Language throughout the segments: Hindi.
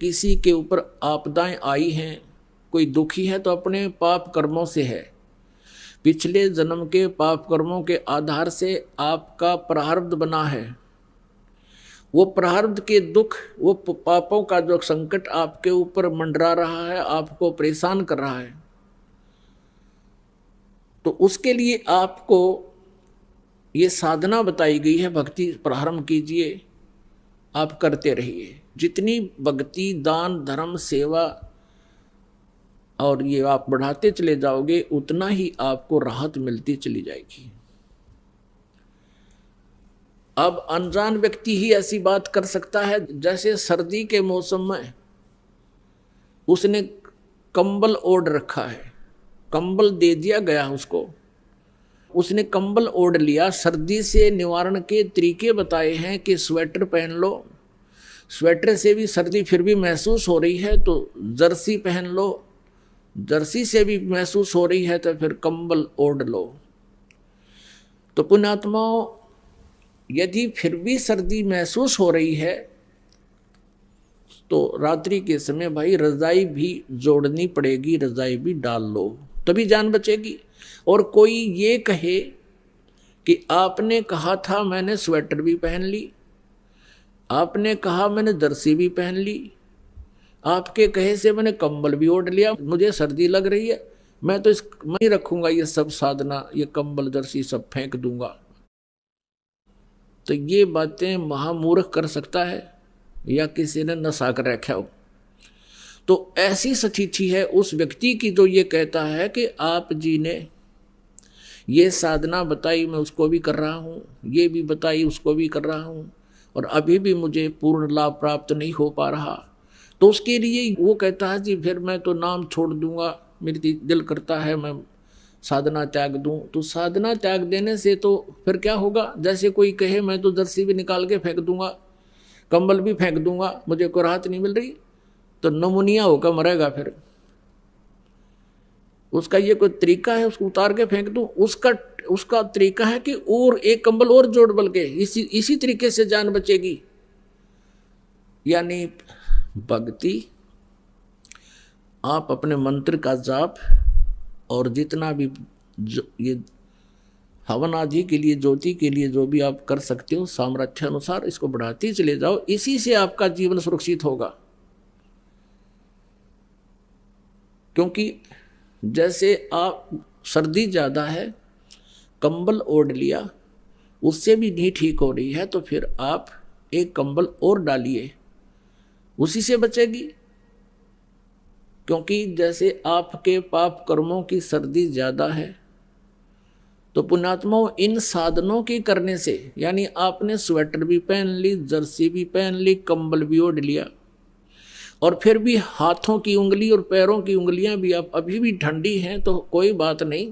किसी के ऊपर आपदाएं आई हैं, कोई दुखी है तो अपने पाप कर्मों से है। पिछले जन्म के पाप कर्मों के आधार से आपका प्रारब्ध बना है। वो प्रारब्ध के दुख, वो पापों का जो संकट आपके ऊपर मंडरा रहा है, आपको परेशान कर रहा है, तो उसके लिए आपको ये साधना बताई गई है। भक्ति प्रारंभ कीजिए, आप करते रहिए। जितनी भक्ति, दान, धर्म, सेवा और ये आप बढ़ाते चले जाओगे, उतना ही आपको राहत मिलती चली जाएगी। अब अनजान व्यक्ति ही ऐसी बात कर सकता है, जैसे सर्दी के मौसम में उसने कंबल ओढ़ रखा है, कंबल दे दिया गया उसको, उसने कंबल ओढ़ लिया। सर्दी से निवारण के तरीके बताए हैं कि स्वेटर पहन लो, स्वेटर से भी सर्दी फिर भी महसूस हो रही है तो जर्सी पहन लो, जर्सी से भी महसूस हो रही है तो फिर कंबल ओढ़ लो। तो पुण्यात्माओं, यदि फिर भी सर्दी महसूस हो रही है तो रात्रि के समय भाई रजाई भी जोड़नी पड़ेगी, रजाई भी डाल लो, तभी जान बचेगी। और कोई ये कहे कि आपने कहा था मैंने स्वेटर भी पहन ली, आपने कहा मैंने जर्सी भी पहन ली, आपके कहे से मैंने कंबल भी ओढ़ लिया, मुझे सर्दी लग रही है, मैं तो नहीं रखूंगा ये सब साधना, ये कंबल जर्सी सब फेंक दूंगा। तो ये बातें महामूर्ख कर सकता है या किसी ने नशा कर रखा हो। तो ऐसी स्थिति है उस व्यक्ति की जो ये कहता है कि आप जी ने ये साधना बताई, मैं उसको भी कर रहा हूँ, ये भी बताई उसको भी कर रहा हूँ, और अभी भी मुझे पूर्ण लाभ प्राप्त नहीं हो पा रहा। तो उसके लिए वो कहता है जी फिर मैं तो नाम छोड़ दूंगा, मेरी दिल करता है मैं साधना त्याग दूं। तो साधना त्याग देने से तो फिर क्या होगा? जैसे कोई कहे मैं तो जर्सी भी निकाल के फेंक दूंगा, कंबल भी फेंक दूंगा, मुझे कोई राहत नहीं मिल रही, तो नमूनिया होकर मरेगा। फिर उसका ये कोई तरीका है उसको उतार के फेंक दूं? उसका तरीका है कि और एक कंबल और जोड़ बल के इसी तरीके से जान बचेगी। यानी भक्ति, आप अपने मंत्र का जाप और जितना भी ये हवन आदि के लिए, ज्योति के लिए जो भी आप कर सकते हो, सामर्थ्य अनुसार इसको बढ़ाते चले जाओ। इसी से आपका जीवन सुरक्षित होगा। क्योंकि जैसे आप सर्दी ज़्यादा है, कंबल ओढ़ लिया, उससे भी नहीं ठीक हो रही है, तो फिर आप एक कंबल और डालिए, उसी से बचेगी। क्योंकि जैसे आपके पाप कर्मों की सर्दी ज़्यादा है, तो पुण्यात्माओं इन साधनों के करने से, यानी आपने स्वेटर भी पहन ली, जर्सी भी पहन ली, कंबल भी ओढ़ लिया, और फिर भी हाथों की उंगली और पैरों की उंगलियां भी आप अभी भी ठंडी हैं, तो कोई बात नहीं,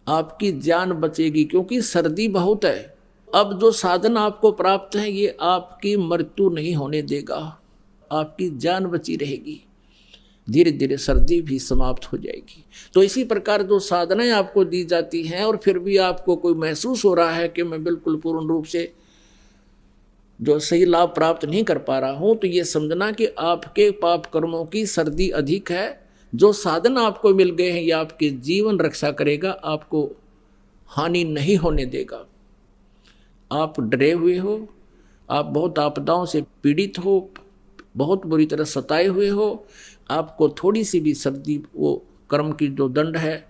आपकी जान बचेगी। क्योंकि सर्दी बहुत है। अब जो साधन आपको प्राप्त है ये आपकी मृत्यु नहीं होने देगा, आपकी जान बची रहेगी, धीरे धीरे सर्दी भी समाप्त हो जाएगी। तो इसी प्रकार जो साधनाएं आपको दी जाती हैं और फिर भी आपको कोई महसूस हो रहा है कि मैं बिल्कुल पूर्ण रूप से जो सही लाभ प्राप्त नहीं कर पा रहा हूं, तो ये समझना कि आपके पाप कर्मों की सर्दी अधिक है। जो साधन आपको मिल गए हैं ये आपके जीवन रक्षा करेगा, आपको हानि नहीं होने देगा। आप डरे हुए हो, आप बहुत आपदाओं से पीड़ित हो, बहुत बुरी तरह सताए हुए हो, आपको थोड़ी सी भी सर्दी, वो कर्म की जो दंड है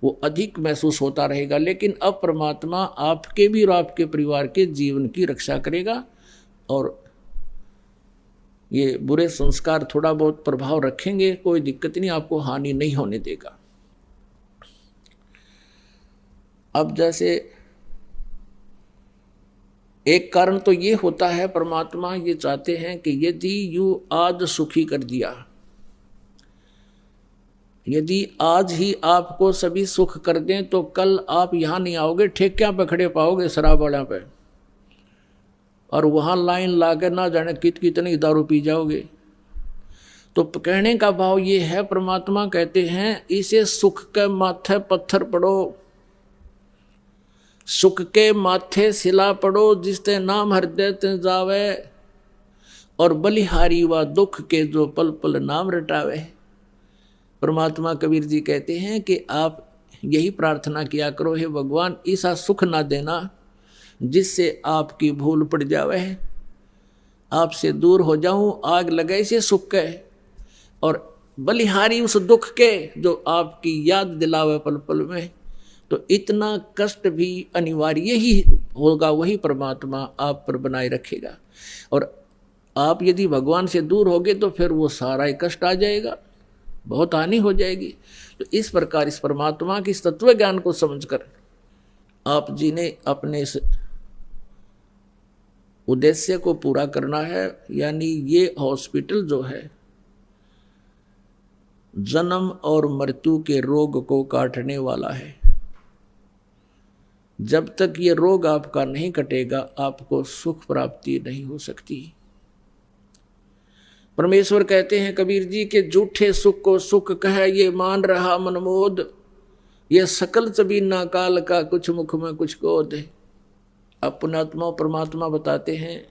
वो अधिक महसूस होता रहेगा, लेकिन अब परमात्मा आपके भी और आपके परिवार के जीवन की रक्षा करेगा। और ये बुरे संस्कार थोड़ा बहुत प्रभाव रखेंगे, कोई दिक्कत नहीं, आपको हानि नहीं होने देगा। अब जैसे एक कारण तो ये होता है, परमात्मा ये चाहते हैं कि यदि यू आज सुखी कर दिया, यदि आज ही आपको सभी सुख कर दें, तो कल आप यहाँ नहीं आओगे, ठेकियां पे खड़े पाओगे शराब वालों पे, और वहाँ लाइन ला के ना जाने कितनी दारू पी जाओगे। तो कहने का भाव ये है, परमात्मा कहते हैं इसे सुख के माथे पत्थर पड़ो, सुख के माथे सिला पड़ो, जिसते नाम हृदय ते जावे, और बलिहारी व दुख के जो पल पल नाम रटावे। परमात्मा कबीर जी कहते हैं कि आप यही प्रार्थना किया करो, हे भगवान ऐसा सुख ना देना जिससे आपकी भूल पड़ जावे, आपसे दूर हो जाऊं, आग लगे से सुख है, और बलिहारी उस दुख के जो आपकी याद दिलावे पल पल में। तो इतना कष्ट भी अनिवार्य ही होगा, वही परमात्मा आप पर बनाए रखेगा। और आप यदि भगवान से दूर होगे तो फिर वो सारा ही कष्ट आ जाएगा, बहुत हानि हो जाएगी। तो इस प्रकार इस परमात्मा की इस तत्व ज्ञान को समझकर आप जी ने अपने इस उद्देश्य को पूरा करना है। यानी ये हॉस्पिटल जो है जन्म और मृत्यु के रोग को काटने वाला है। जब तक ये रोग आपका नहीं कटेगा आपको सुख प्राप्ति नहीं हो सकती। परमेश्वर कहते हैं कबीर जी के झूठे सुख को सुख कह ये मान रहा मनमोद, ये सकल चबीना काल का कुछ मुख में कुछ गोद है। अब पुण्यात्मा परमात्मा बताते हैं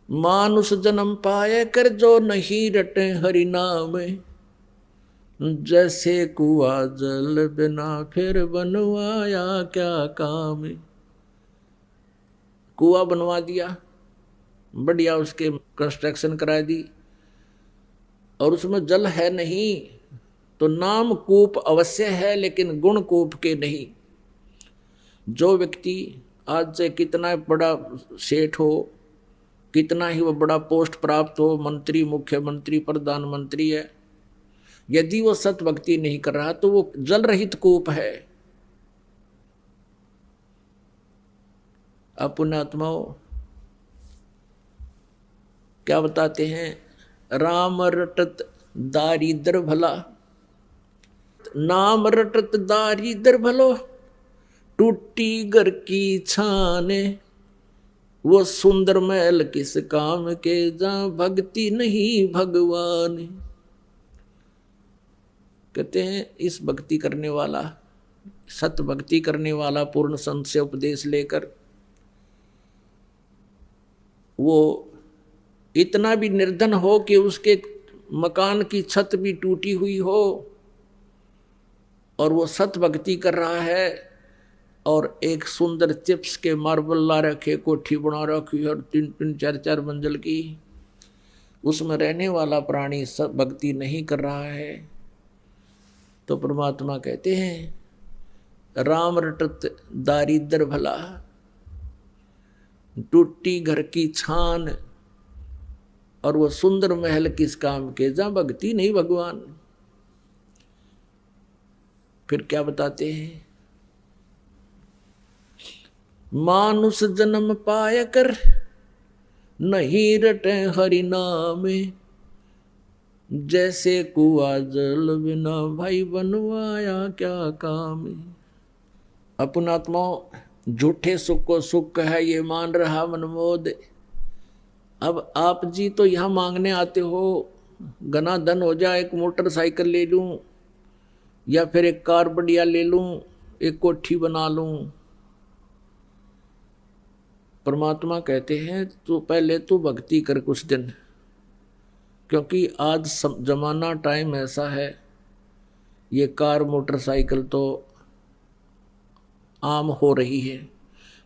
मानुष जन्म पाए कर जो नहीं रटे हरि नाम, जैसे कुआ जल बिना फिर बनवाया क्या काम। कुआ बनवा दिया, बढ़िया उसके कंस्ट्रक्शन करा दी, और उसमें जल है नहीं, तो नाम कूप अवश्य है लेकिन गुण कूप के नहीं। जो व्यक्ति आज से कितना बड़ा सेठ हो, कितना ही वो बड़ा पोस्ट प्राप्त हो, मंत्री, मुख्यमंत्री, प्रधानमंत्री है, यदि वो सत भक्ति नहीं कर रहा तो वो जल रहित कूप है। अब पुण्यात्माओं क्या बताते हैं, राम रटत दारिद्र भला, नाम रटत दारिद्र भलो, टूटी घर की छाने, वो सुंदर महल किस काम के जहां भक्ति नहीं भगवान। कहते हैं इस भक्ति करने वाला, सत भक्ति करने वाला पूर्ण संत से उपदेश लेकर वो इतना भी निर्धन हो कि उसके मकान की छत भी टूटी हुई हो और वो सत भक्ति कर रहा है, और एक सुंदर चिप्स के मार्बल ला रखे, कोठी बना रखी और 3-3 4-4 मंजिल की, उसमें रहने वाला प्राणी सब भक्ति नहीं कर रहा है। तो परमात्मा कहते हैं राम रटत दारिद्र भला, टूटी घर की छान, और वो सुंदर महल किस काम के जहां भक्ति नहीं भगवान। फिर क्या बताते हैं, मानुष जन्म पाय कर नहीं रटे हरि नामे, जैसे कुआ जल बिना भाई बनवाया क्या काम। अपनात्मा झूठे सुख को सुख है ये मान रहा मनमोद। अब आप जी तो यहाँ मांगने आते हो, घना धन हो जाए, एक मोटरसाइकिल ले लूं या फिर एक कार बढ़िया ले लूं, एक कोठी बना लूं। परमात्मा कहते हैं तो पहले तो भक्ति कर कुछ दिन, क्योंकि आज जमाना टाइम ऐसा है, ये कार मोटरसाइकिल तो आम हो रही है।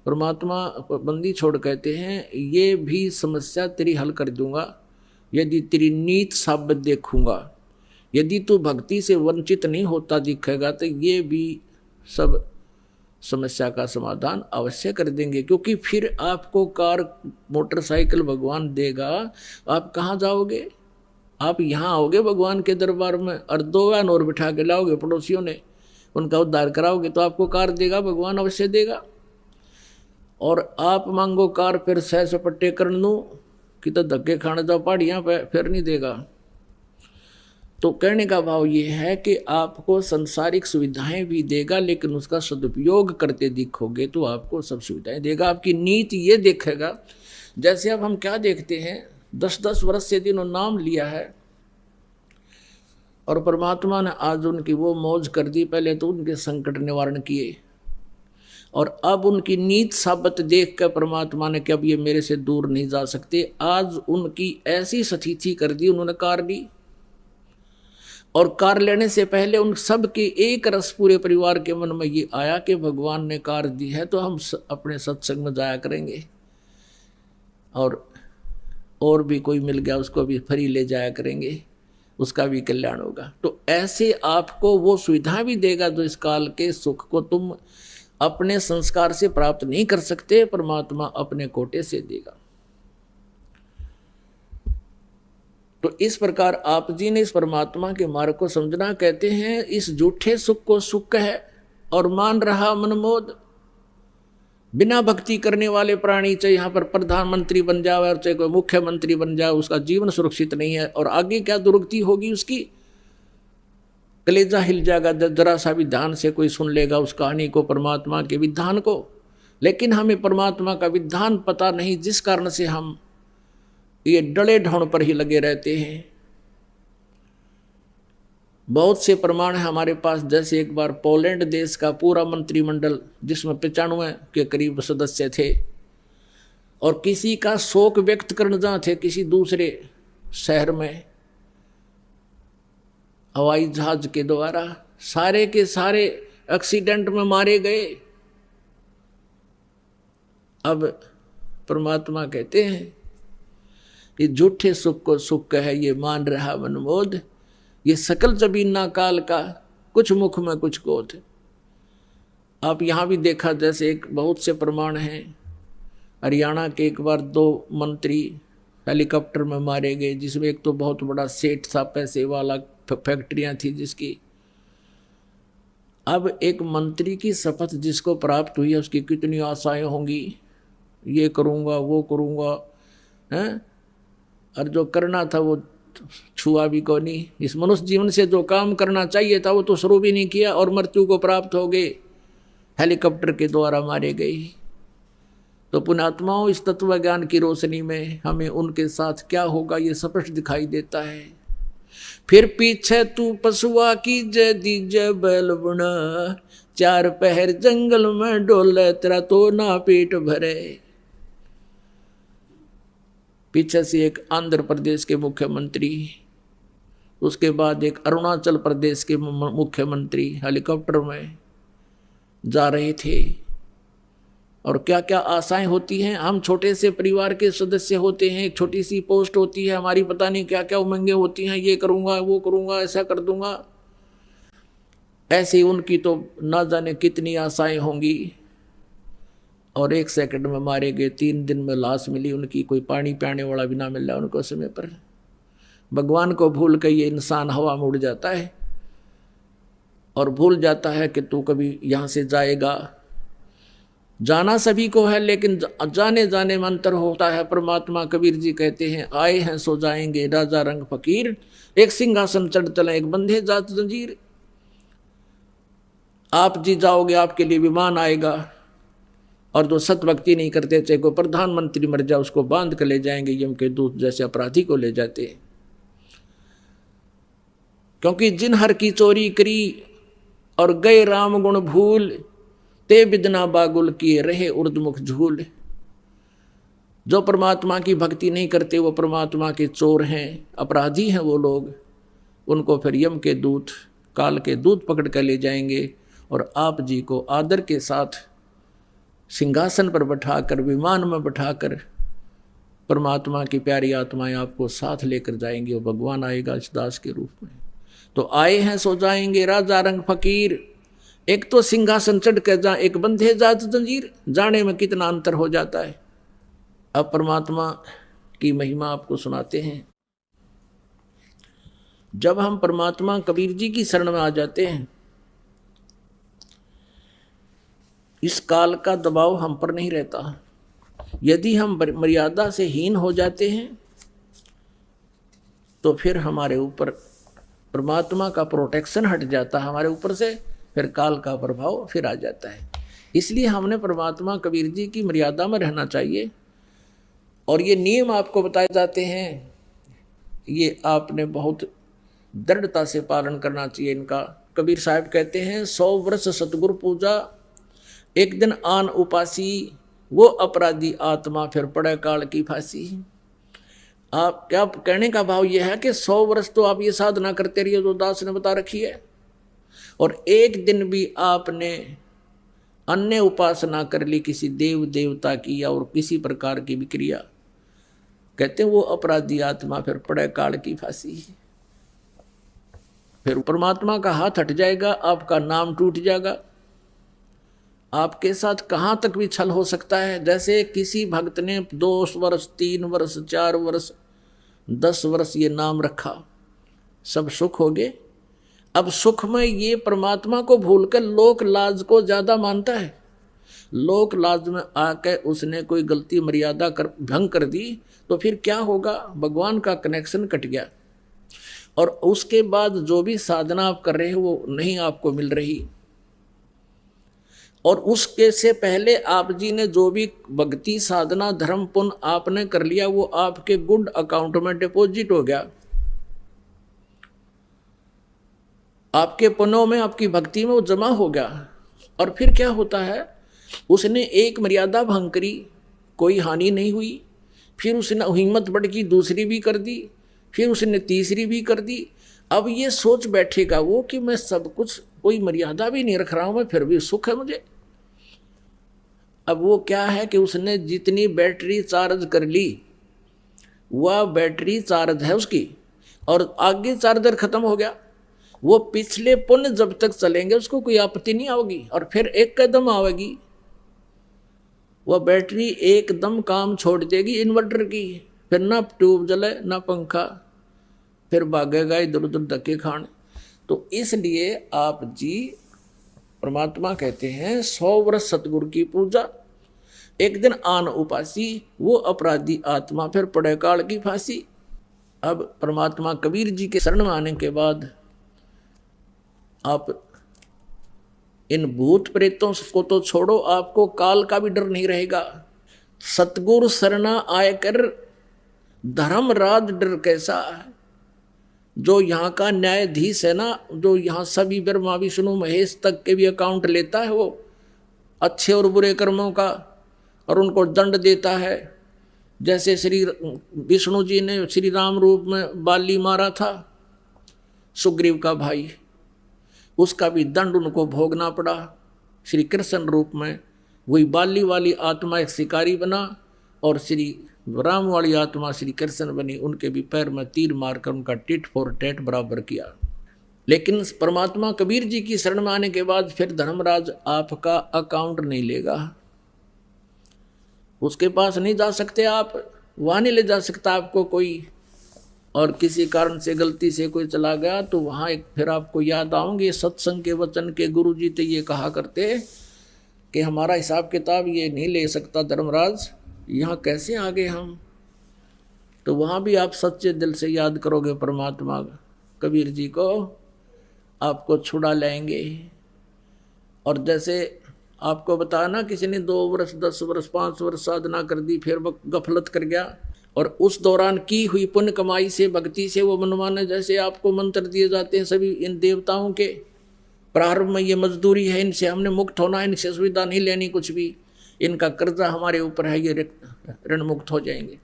परमात्मा बंदी छोड़ कहते हैं ये भी समस्या तेरी हल कर दूंगा यदि तेरी नीत साबित देखूंगा। यदि तू भक्ति से वंचित नहीं होता दिखेगा तो ये भी सब समस्या का समाधान अवश्य कर देंगे, क्योंकि फिर आपको कार मोटरसाइकिल भगवान देगा, आप कहाँ जाओगे? आप यहाँ आओगे भगवान के दरबार में, और 2 वैन और बिठा के लाओगे पड़ोसियों ने, उनका उद्धार कराओगे तो आपको कार देगा भगवान, अवश्य देगा। और आप मांगो कार फिर सह सपट्टे कर लूँ कि तो धक्के खाने जाओ पहाड़ियाँ पे, फिर नहीं देगा। तो कहने का भाव ये है कि आपको संसारिक सुविधाएं भी देगा, लेकिन उसका सदुपयोग करते दिखोगे तो आपको सब सुविधाएं देगा। आपकी नीति ये देखेगा। जैसे अब हम क्या देखते हैं, 10-10 वर्ष से जिन्हों नाम लिया है और परमात्मा ने आज उनकी वो मौज कर दी। पहले तो उनके संकट निवारण किए, और अब उनकी नीत साबत देख कर परमात्मा ने कि अब ये मेरे से दूर नहीं जा सकते। आज उनकी ऐसी स्थिति कर दी, उन्होंने कार ली और कार लेने से पहले उन सब के एक रस पूरे परिवार के मन में ये आया कि भगवान ने कार दी है तो हम अपने सत्संग में जाया करेंगे, और भी कोई मिल गया उसको भी फ्री ले जाया करेंगे, उसका भी कल्याण होगा। तो ऐसे आपको वो सुविधा भी देगा जो इस काल के सुख को तुम अपने संस्कार से प्राप्त नहीं कर सकते, परमात्मा अपने कोटे से देगा। तो इस प्रकार आप जी ने इस परमात्मा के मार्ग को समझना। कहते हैं इस झूठे सुख को सुख है और मान रहा मनमोद। बिना भक्ति करने वाले प्राणी चाहे यहाँ पर प्रधानमंत्री बन जाए और चाहे कोई मुख्यमंत्री बन जाए, उसका जीवन सुरक्षित नहीं है। और आगे क्या दुर्गति होगी उसकी, कलेजा हिल जाएगा जरा सा भी ध्यान से कोई सुन लेगा उस कहानी को, परमात्मा के विधान को। लेकिन हमें परमात्मा का विधान पता नहीं, जिस कारण से हम ये डले ढोण पर ही लगे रहते हैं। बहुत से प्रमाण है हमारे पास। जैसे एक बार पोलैंड देश का पूरा मंत्रिमंडल, जिसमें 95 के करीब सदस्य थे, और किसी का शोक व्यक्त करने जहाँ थे किसी दूसरे शहर में हवाई जहाज के द्वारा, सारे के सारे एक्सीडेंट में मारे गए। अब परमात्मा कहते हैं कि झूठे सुख को सुख है, ये मान रहा मनमोद। ये सकल जबीना काल का, कुछ मुख में कुछ क्रोध। आप यहाँ भी देखा, जैसे एक बहुत से प्रमाण हैं। हरियाणा के एक बार 2 मंत्री हेलीकॉप्टर में मारे गए, जिसमें एक तो बहुत बड़ा सेठ था, पैसे वाला, फैक्ट्रियाँ थी जिसकी। अब एक मंत्री की शपथ जिसको प्राप्त हुई है, उसकी कितनी आशाएं होंगी, ये करूँगा वो करूँगा, हैं? और जो करना था वो छुआ भी को नहीं। इस मनुष्य जीवन से जो काम करना चाहिए था वो तो शुरू भी नहीं किया, और मृत्यु को प्राप्त हो गए, हेलीकॉप्टर के द्वारा मारे गए। तो पुण्यात्माओं, इस तत्व ज्ञान की रोशनी में हमें उनके साथ क्या होगा ये स्पष्ट दिखाई देता है। फिर पीछे तू पशुआ की जय दीजय बैल बुना, 4 पहर जंगल में डोले, तेरा तो ना पेट भरे। पीछे से एक आंध्र प्रदेश के मुख्यमंत्री, उसके बाद एक अरुणाचल प्रदेश के मुख्यमंत्री हेलीकॉप्टर में जा रहे थे। और क्या क्या आशाएं होती हैं। हम छोटे से परिवार के सदस्य होते हैं, एक छोटी सी पोस्ट होती है हमारी, पता नहीं क्या क्या उमंगें होती हैं, ये करूँगा वो करूँगा ऐसा कर दूँगा। ऐसे ही उनकी तो ना जाने कितनी आशाएं होंगी, और 1 सेकंड में मारे गए। 3 दिन में लाश मिली उनकी, कोई पानी पियाने वाला भी ना मिला उनको समय पर। भगवान को भूल कर ये इंसान हवा में उड़ जाता है और भूल जाता है कि तू कभी यहाँ से जाएगा। जाना सभी को है, लेकिन जाने जाने में अंतर होता है। परमात्मा कबीर जी कहते हैं, आए हैं सो जाएंगे राजा रंग फकीर, एक सिंहासन चढ़ चले एक बंधे जात जंजीर। आप जी जाओगे, आपके लिए विमान आएगा, और जो सत भक्ति नहीं करते, चाहे कोई प्रधानमंत्री मर जाए, उसको बांध कर ले जाएंगे यम के दूत, जैसे अपराधी को ले जाते हैं। क्योंकि जिन हर की चोरी करी और गए राम गुण भूल, ते बिदना बागुल किए रहे उर्दमुख झूल। जो परमात्मा की भक्ति नहीं करते वो परमात्मा के चोर हैं, अपराधी हैं वो लोग। उनको फिर यम के दूत, काल के दूत पकड़ कर ले जाएंगे, और आप जी को आदर के साथ सिंहासन पर बैठाकर, विमान में बैठाकर परमात्मा की प्यारी आत्माएं आपको साथ लेकर जाएंगी। और भगवान आएगा इस दास के रूप में। तो आए हैं सो जाएंगे राजा रंग फकीर, एक तो सिंहासन चढ़ कर जा, एक बंधे जात जंजीर। जाने में कितना अंतर हो जाता है। अब परमात्मा की महिमा आपको सुनाते हैं। जब हम परमात्मा कबीर जी की शरण में आ जाते हैं, इस काल का दबाव हम पर नहीं रहता। यदि हम मर्यादा से हीन हो जाते हैं तो फिर हमारे ऊपर परमात्मा का प्रोटेक्शन हट जाता है हमारे ऊपर से, फिर काल का प्रभाव फिर आ जाता है। इसलिए हमने परमात्मा कबीर जी की मर्यादा में रहना चाहिए। और ये नियम आपको बताए जाते हैं, ये आपने बहुत दृढ़ता से पालन करना चाहिए इनका। कबीर साहब कहते हैं, 100 वर्ष सतगुरु पूजा, एक दिन आन उपासी वो अपराधी आत्मा फिर पड़े काल की फांसी। आप क्या कहने का भाव यह है कि 100 वर्ष तो आप ये साधना करते रहिए जो दास ने बता रखी है, और एक दिन भी आपने अन्य उपासना कर ली किसी देव देवता की या और किसी प्रकार की भी क्रिया, कहते हैं वो अपराधी आत्मा फिर पड़े काल की फांसी। फिर परमात्मा का हाथ हट जाएगा, आपका नाम टूट जाएगा। आपके साथ कहाँ तक भी छल हो सकता है। जैसे किसी भक्त ने 2 वर्ष 3 वर्ष 4 वर्ष 10 वर्ष ये नाम रखा, सब सुख हो गए। अब सुख में ये परमात्मा को भूलकर लोक लाज को ज्यादा मानता है। लोक लाज में आकर उसने कोई गलती मर्यादा कर भंग कर दी तो फिर क्या होगा, भगवान का कनेक्शन कट गया। और उसके बाद जो भी साधना आप कर रहे हो वो नहीं आपको मिल रही, और उसके से पहले आप जी ने जो भी भक्ति साधना धर्म पुण्य आपने कर लिया वो आपके गुड अकाउंट में डिपॉजिट हो गया, आपके पुण्यों में आपकी भक्ति में वो जमा हो गया। और फिर क्या होता है, उसने एक मर्यादा भंग करी, कोई हानि नहीं हुई, फिर उसने हिम्मत बढ़ की दूसरी भी कर दी, फिर उसने तीसरी भी कर दी। अब ये सोच बैठेगा वो कि मैं सब कुछ कोई मर्यादा भी नहीं रख रहा हूं, मैं फिर भी सुख है मुझे। अब वो क्या है कि उसने जितनी बैटरी चार्ज कर ली वह बैटरी चार्ज है उसकी, और आगे चार्जर खत्म हो गया। वो पिछले पुण्य जब तक चलेंगे उसको कोई आपत्ति नहीं आओगी, और फिर एक कदम आवेगी वह बैटरी एकदम काम छोड़ देगी इन्वर्टर की, फिर ना ट्यूब जले ना पंखा, फिर भागेगा इधर उधर धक्के खाने। तो इसलिए आप जी परमात्मा कहते हैं 100 वर्ष सतगुरु की पूजा, एक दिन आन उपासी वो अपराधी आत्मा फिर पड़े काल की फांसी। अब परमात्मा कबीर जी के शरण में आने के बाद आप इन भूत प्रेतों को तो छोड़ो, आपको काल का भी डर नहीं रहेगा। सतगुरु शरणा आयकर धर्मराज डर कैसा है। जो यहाँ का न्यायाधीश है ना, जो यहाँ सभी ब्रह्मा विष्णु महेश तक के भी अकाउंट लेता है, वो अच्छे और बुरे कर्मों का, और उनको दंड देता है। जैसे श्री विष्णु जी ने श्री राम रूप में बाली मारा था, सुग्रीव का भाई, उसका भी दंड उनको भोगना पड़ा। श्री कृष्ण रूप में वही बाली वाली आत्मा एक शिकारी बना, और श्री राम वाली आत्मा श्री कृष्ण बनी, उनके भी पैर में तीर मारकर उनका टिट फॉर टैट बराबर किया। लेकिन परमात्मा कबीर जी की शरण में आने के बाद फिर धर्मराज आपका अकाउंट नहीं लेगा, उसके पास नहीं जा सकते आप, वहाँ नहीं ले जा सकता आपको कोई। और किसी कारण से गलती से कोई चला गया तो वहाँ एक फिर आपको याद आऊँगी सत्संग के वचन के गुरु जी तो ये कहा करते कि हमारा हिसाब किताब ये नहीं ले सकता धर्मराज, यहाँ कैसे आ गए हम। तो वहाँ भी आप सच्चे दिल से याद करोगे परमात्मा कबीर जी को, आपको छुड़ा लाएंगे। और जैसे आपको बताया ना, किसी ने 2 वर्ष 10 वर्ष 5 वर्ष साधना कर दी, फिर गफलत कर गया, और उस दौरान की हुई पुण्य कमाई से भक्ति से वो मनमाने जैसे आपको मंत्र दिए जाते हैं सभी इन देवताओं के, प्रारंभ में ये मजदूरी है, इनसे हमने मुक्त होना है, इनसे सुविधा नहीं लेनी कुछ भी, इनका कर्जा हमारे ऊपर है, ये ऋण मुक्त हो जाएंगे।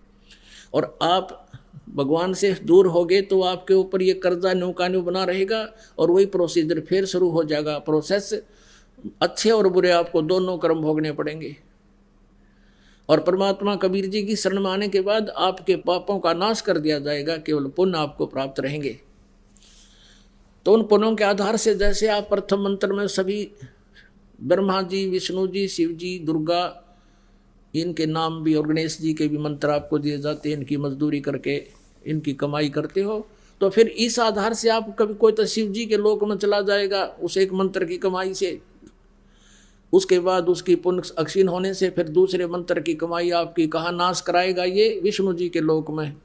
और आप भगवान से दूर हो गए तो आपके ऊपर ये कर्जा न्यू का न्यू बना रहेगा, और वही प्रोसीजर फिर शुरू हो जाएगा, प्रोसेस। अच्छे और बुरे आपको दोनों कर्म भोगने पड़ेंगे। और परमात्मा कबीर जी की शरण में आने के बाद आपके पापों का नाश कर दिया जाएगा, केवल पुण्य आपको प्राप्त रहेंगे। तो उन पुण्यों के आधार से जैसे आप प्रथम मंत्र में सभी ब्रह्मा जी, विष्णु जी, शिव जी, दुर्गा, इनके नाम भी और गणेश जी के भी मंत्र आपको दिए जाते हैं, इनकी मजदूरी करके इनकी कमाई करते हो, तो फिर इस आधार से आप कभी कोई तो शिव जी के लोक में चला जाएगा उस एक मंत्र की कमाई से। उसके बाद उसकी पुण्य अक्षीण होने से फिर दूसरे मंत्र की कमाई आपकी कहाँ नाश कराएगा, ये विष्णु जी के लोक में।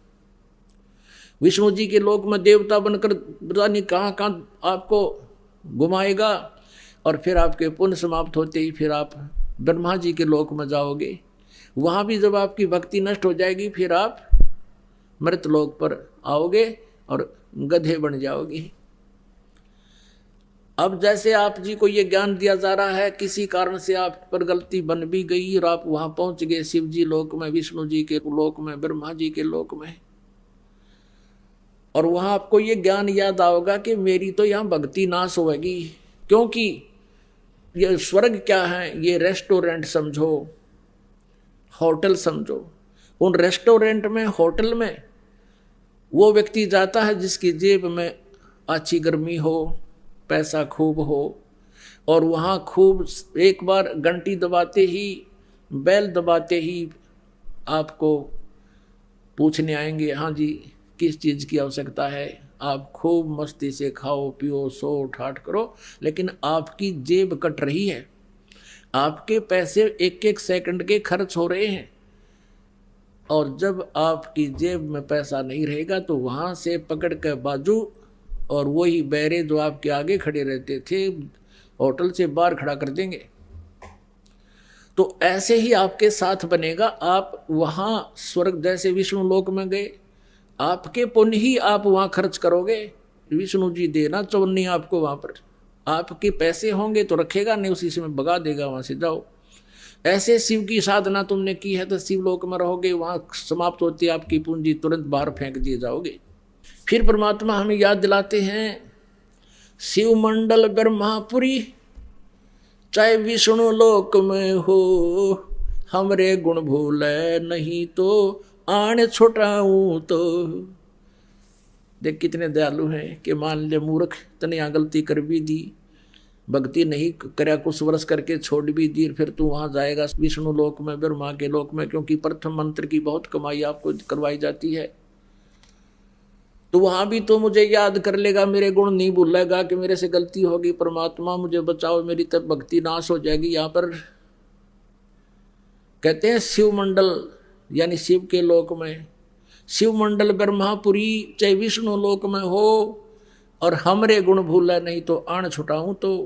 विष्णु जी के लोक में देवता बनकर पता नहीं कहाँ कहाँ आपको घुमाएगा, और फिर आपके पुण्य समाप्त होते ही फिर आप ब्रह्मा जी के लोक में जाओगे। वहाँ भी जब आपकी भक्ति नष्ट हो जाएगी फिर आप मृत लोक पर आओगे और गधे बन जाओगे। अब जैसे आप जी को ये ज्ञान दिया जा रहा है, किसी कारण से आप पर गलती बन भी गई और आप वहां पहुंच गए शिव जी लोक में, विष्णु जी के लोक में, ब्रह्मा जी के लोक में, और वहां आपको ये ज्ञान याद आओगा कि मेरी तो यहाँ भक्ति नाश होगी, क्योंकि ये स्वर्ग क्या है, ये रेस्टोरेंट समझो, होटल समझो। उन रेस्टोरेंट में, होटल में वो व्यक्ति जाता है जिसकी जेब में अच्छी गर्मी हो, पैसा खूब हो, और वहाँ खूब एक बार घंटी दबाते ही, बेल दबाते ही आपको पूछने आएंगे, हाँ जी किस चीज़ की आवश्यकता है। आप खूब मस्ती से खाओ पियो सो ठाट करो, लेकिन आपकी जेब कट रही है, आपके पैसे एक एक सेकंड के खर्च हो रहे हैं। और जब आपकी जेब में पैसा नहीं रहेगा तो वहाँ से पकड़ कर बाजू, और वही बैरे जो आपके आगे खड़े रहते थे होटल से बाहर खड़ा कर देंगे। तो ऐसे ही आपके साथ बनेगा। आप वहाँ स्वर्ग जैसे विष्णु लोक में गए, आपके पुण्य ही आप वहाँ खर्च करोगे, विष्णु जी देना चौनी आपको वहाँ पर। आपके पैसे होंगे तो रखेगा, नहीं उसी समय भगा देगा, वहाँ से जाओ। ऐसे शिव की साधना तुमने की है तो शिवलोक में रहोगे, वहाँ समाप्त होती है आपकी पूंजी, तुरंत बाहर फेंक दिए जाओगे। फिर परमात्मा हमें याद दिलाते हैं, शिव मंडल ब्रह्मापुरी चाहे विष्णु लोक में हो, हमरे गुण भूले नहीं तो आने छुटाऊं तो। देख कितने दयालु हैं कि मान ले मूर्ख तने यहाँ गलती कर भी दी, भक्ति नहीं करया, कुछ वर्ष करके छोड़ भी दी, फिर तू वहाँ जाएगा विष्णु लोक में, ब्रह्मा के लोक में, क्योंकि प्रथम मंत्र की बहुत कमाई आपको करवाई जाती है। तो वहाँ भी तो मुझे याद कर लेगा, मेरे गुण नहीं भूलेगा कि मेरे से गलती होगी, परमात्मा मुझे बचाओ, मेरी तब भक्ति नाश हो जाएगी। यहाँ पर कहते हैं शिव मंडल यानी शिव के लोक में, शिव मंडल ब्रह्मापुरी चाहे विष्णु लोक में हो, और हमरे गुण भूला नहीं तो आण छुटाऊं तो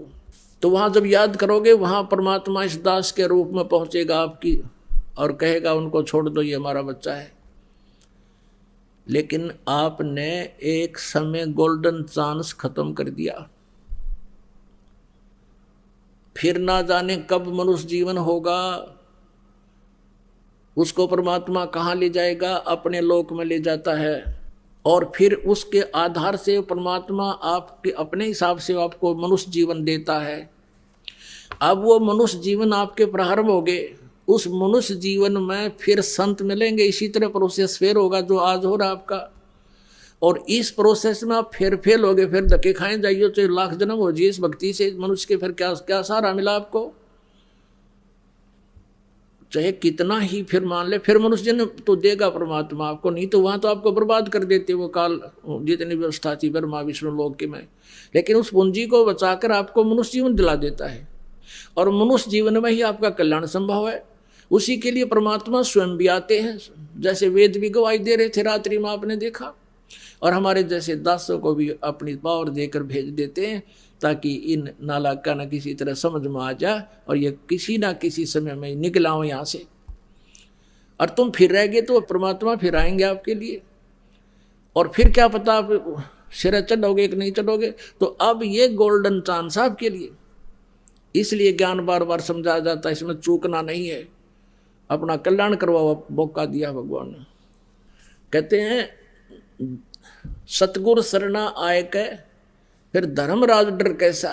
वहाँ जब याद करोगे, वहाँ परमात्मा इस दास के रूप में पहुँचेगा आपकी और कहेगा उनको छोड़ दो, ये हमारा बच्चा है। लेकिन आपने एक समय गोल्डन चांस खत्म कर दिया, फिर ना जाने कब मनुष्य जीवन होगा, उसको परमात्मा कहाँ ले जाएगा, अपने लोक में ले जाता है, और फिर उसके आधार से परमात्मा आपके अपने हिसाब से आपको मनुष्य जीवन देता है। अब वो मनुष्य जीवन आपके प्रारंभ हो गए, उस मनुष्य जीवन में फिर संत मिलेंगे, इसी तरह प्रोसेस फिर होगा जो आज हो रहा आपका, और इस प्रोसेस में आप फिर फेल हो गए, फिर धक्के खाए जाइए, चाहे लाख जन्म हो जाइए इस भक्ति से, मनुष्य के फिर क्या क्या सहारा मिला आपको, चाहे कितना ही फिर मान ले, फिर मनुष्य जन्म तो देगा परमात्मा आपको, नहीं तो वहाँ तो आपको बर्बाद कर देते वो काल जितनी व्यवस्था थी ब्रह्मा विष्णु लोक के में। लेकिन उस पूंजी को बचाकर आपको मनुष्य जीवन दिला देता है, और मनुष्य जीवन में ही आपका कल्याण संभव है। उसी के लिए परमात्मा स्वयं भी आते हैं, जैसे वेद भी गवाही दे रहे थे रात्रि में आपने देखा, और हमारे जैसे दासों को भी अपनी पावर देकर भेज देते हैं, ताकि इन नालायक न किसी तरह समझ में आ जाए और ये किसी ना किसी समय में निकल आओ यहाँ से। और तुम फिर रह गए तो परमात्मा फिर आएंगे आपके लिए, और फिर क्या पता आप सिर चढ़ोगे कि नहीं चढ़ोगे। तो अब ये गोल्डन चांस आपके लिए, इसलिए ज्ञान बार बार समझाया जाता है, इसमें चूकना नहीं है, अपना कल्याण करवाओ, मौका दिया भगवान ने। कहते हैं सतगुरु शरणा आए के फिर धर्मराज डर कैसा।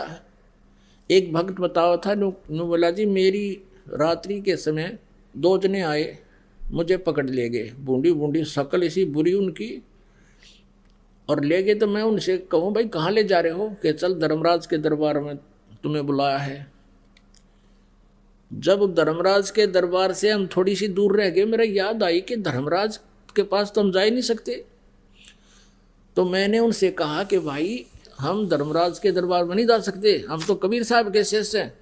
एक भक्त बताओ था, नु बोला जी मेरी रात्रि के समय दो जने आए, मुझे पकड़ ले गए, बूंदी बूंदी शक्ल ऐसी बुरी उनकी, और ले गए। तो मैं उनसे कहूँ भाई कहाँ ले जा रहे हो, कि चल धर्मराज के दरबार में तुम्हें बुलाया है। जब धर्मराज के दरबार से हम थोड़ी सी दूर रह गए, मेरा याद आई कि धर्मराज के पास तो हम जा ही नहीं सकते। तो मैंने उनसे कहा कि भाई हम धर्मराज के दरबार में नहीं जा सकते, हम तो कबीर साहब के शिष्य हैं,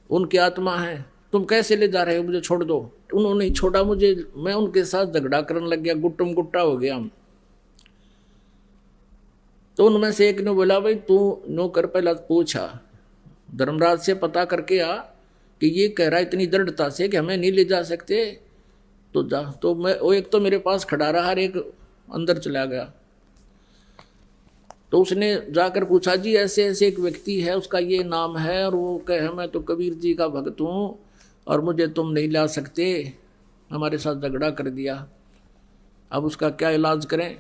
उनकी आत्मा है, तुम कैसे ले जा रहे हो, मुझे छोड़ दो। उन्होंने छोड़ा मुझे, मैं उनके साथ झगड़ा करने लग गया, गुट्टम गुट्टा हो गया हम। तो उनमें से एक ने बोला भाई तू नो कर, पहला पूछा धर्मराज से, पता करके आ कि ये कह रहा है इतनी दृढ़ता से कि हमें नहीं ले जा सकते, तो जा। तो मैं वो एक तो मेरे पास खड़ा रहा, हर एक अंदर चला गया। तो उसने जाकर पूछा, जी ऐसे ऐसे एक व्यक्ति है, उसका ये नाम है, और वो कहे मैं तो कबीर जी का भक्त हूँ और मुझे तुम नहीं ला सकते, हमारे साथ झगड़ा कर दिया, अब उसका क्या इलाज करें।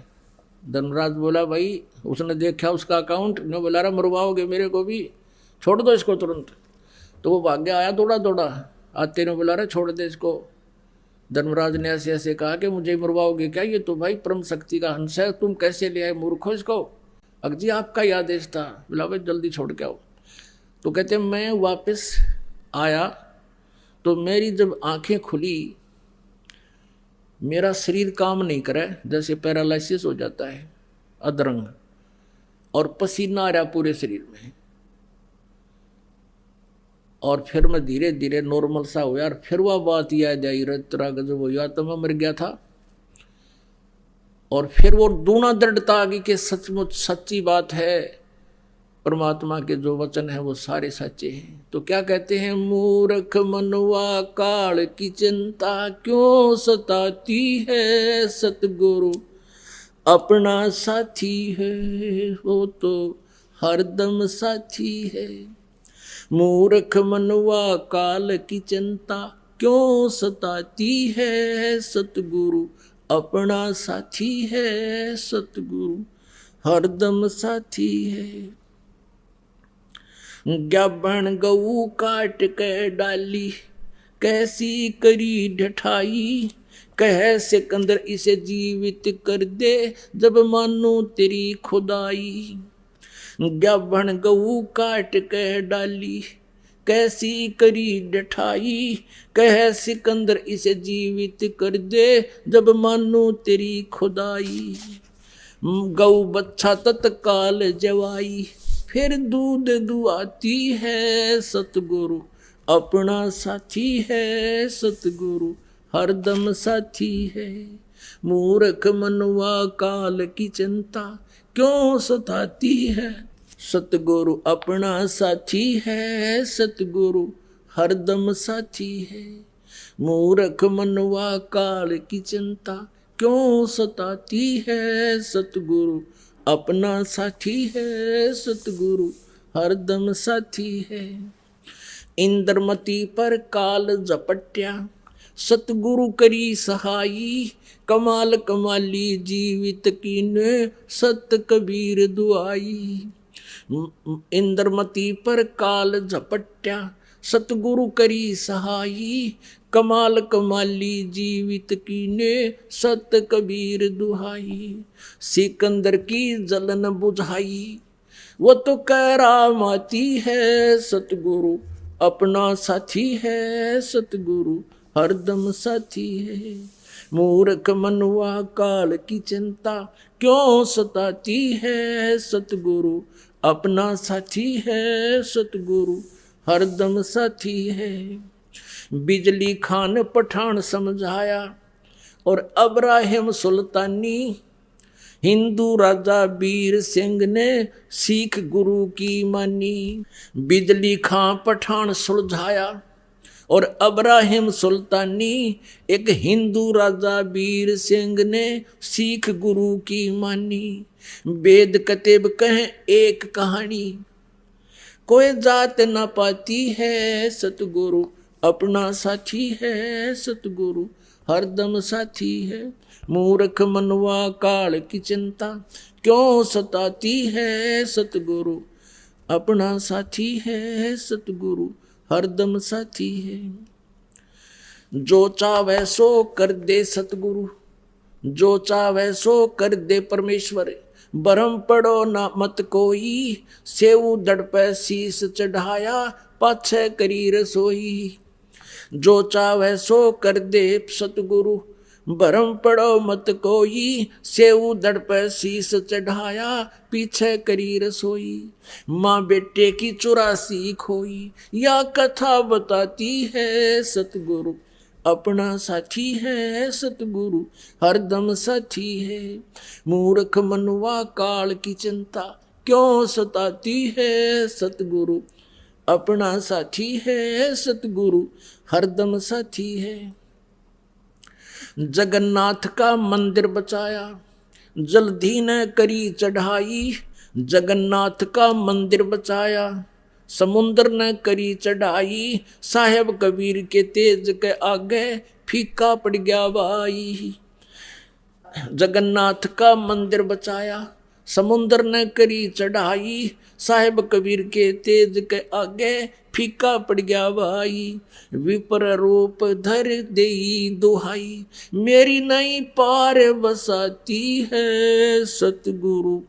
धर्मराज बोला, भाई उसने देखा उसका अकाउंट, ने बोला रहा मरवाओगे मेरे को भी, छोड़ दो इसको तुरंत। तो वो भाग्य आया दौड़ा दौड़ा, आते ने बोला रहा छोड़ दे इसको। धर्मराज ने ऐसे ऐसे कहा कि मुझे मरवाओगे क्या, ये तो भाई परम शक्ति का हंस है, तुम कैसे ले आए मूर्खो इसको। अजी आपका ही आदेश था। बोला भाई जल्दी छोड़ के आओ। तो कहते मैं वापस आया तो मेरी जब आंखें खुली, मेरा शरीर काम नहीं करे, जैसे पैरालिसिस हो जाता है, अधरंग, और पसीना आ रहा पूरे शरीर में। और फिर मैं धीरे धीरे नॉर्मल सा हुआ, और फिर वह बात याद आई, तेरा गजब हो गया, तो मैं मर गया था। और फिर वो दूना दृढ़ता आ गई कि सचमुच सच्ची बात है, परमात्मा के जो वचन है वो सारे सच्चे हैं। तो क्या कहते हैं, मूर्ख मनवा काल की चिंता क्यों सताती है, सतगुरु अपना साथी है, वो तो हरदम साथी है। मूर्ख मनवा काल की चिंता क्यों सताती है, सतगुरु अपना साथी है, सतगुरु हरदम साथी है। ग्याबन गऊ काट के डाली, कैसी करी ढठाई, कह सिकंदर इसे जीवित कर दे, जब मानो तेरी खुदाई। ग्याबन गऊ काट के डाली, कैसी करी ढठाई, कह सिकंदर इसे जीवित कर दे, जब मानो तेरी खुदाई। गऊ बच्चा तत्काल जवाई, फिर दूध दुआती है, सतगुरु अपना साथी है, सतगुरु हरदम साथी है। मूर्ख मनवा काल की चिंता क्यों सताती है, सतगुरु अपना साथी है, सतगुरु हरदम साथी है। मूर्ख मनवा काल की चिंता क्यों सताती है, सतगुरु अपना साथी है, सतगुरु हरदम साथी है। इंद्रमती पर काल झपट्या, सतगुरु करी सहाई, कमाल कमाली जीवित कीने, सत कबीर दुआई। इंद्रमती पर काल झपट्या, सतगुरु करी सहाई, कमाल कमाली जीवित कीने, सत कबीर दुहाई। सिकंदर की जलन बुझाई, वो तो करामाती है, सतगुरु अपना साथी है, सतगुरु हरदम साथी है। मूर्ख मनवा काल की चिंता क्यों सताती है, सतगुरु अपना साथी है, सतगुरु हरदम साथी है। बिजली खान पठान समझाया और अब्राहिम सुल्तानी, हिंदू राजा वीर सिंह ने सिख गुरु की मानी। बिजली खां पठान सुलझाया और अब्राहिम सुल्तानी, एक हिंदू राजा वीर सिंह ने सिख गुरु की मानी। वेद कतेब कहें एक कहानी, कोई जात न पाती है, सतगुरु अपना साथी है, सतगुरु हरदम साथी है। मूर्ख मनवा काल की चिंता क्यों सताती है, सतगुरु अपना साथी है, सतगुरु हरदम साथी है। जो चाहे सो कर दे सतगुरु, जो चाहे सो कर दे परमेश्वर, भरम पड़ो ना मत कोई, सेऊ दड़ पे शीस चढ़ाया, पाछे करी रसोई। जो चाहे सो कर दे सतगुरु, भरम पड़ो मत कोई, सेऊ दड़ पे शीस चढ़ाया, पीछे करी रसोई। माँ बेटे की 84 खोई, या कथा बताती है, सतगुरु अपना साथी है, सतगुरु हरदम साथी है। मूर्ख मनवा काल की चिंता क्यों सताती है, सतगुरु अपना साथी है, सतगुरु हरदम साथी है। जगन्नाथ का मंदिर बचाया, जल्दी न करी चढ़ाई, जगन्नाथ का मंदिर बचाया, समुद्र न करी चढ़ाई, साहेब कबीर के तेज के आगे फीका पड़ गया भाई। जगन्नाथ का मंदिर बचाया, समुद्र न करी चढ़ाई, साहेब कबीर के तेज के आगे फीका पड़ गया भाई। विपर रूप धर देई दुहाई, मेरी नहीं पार बसाती है, सतगुरु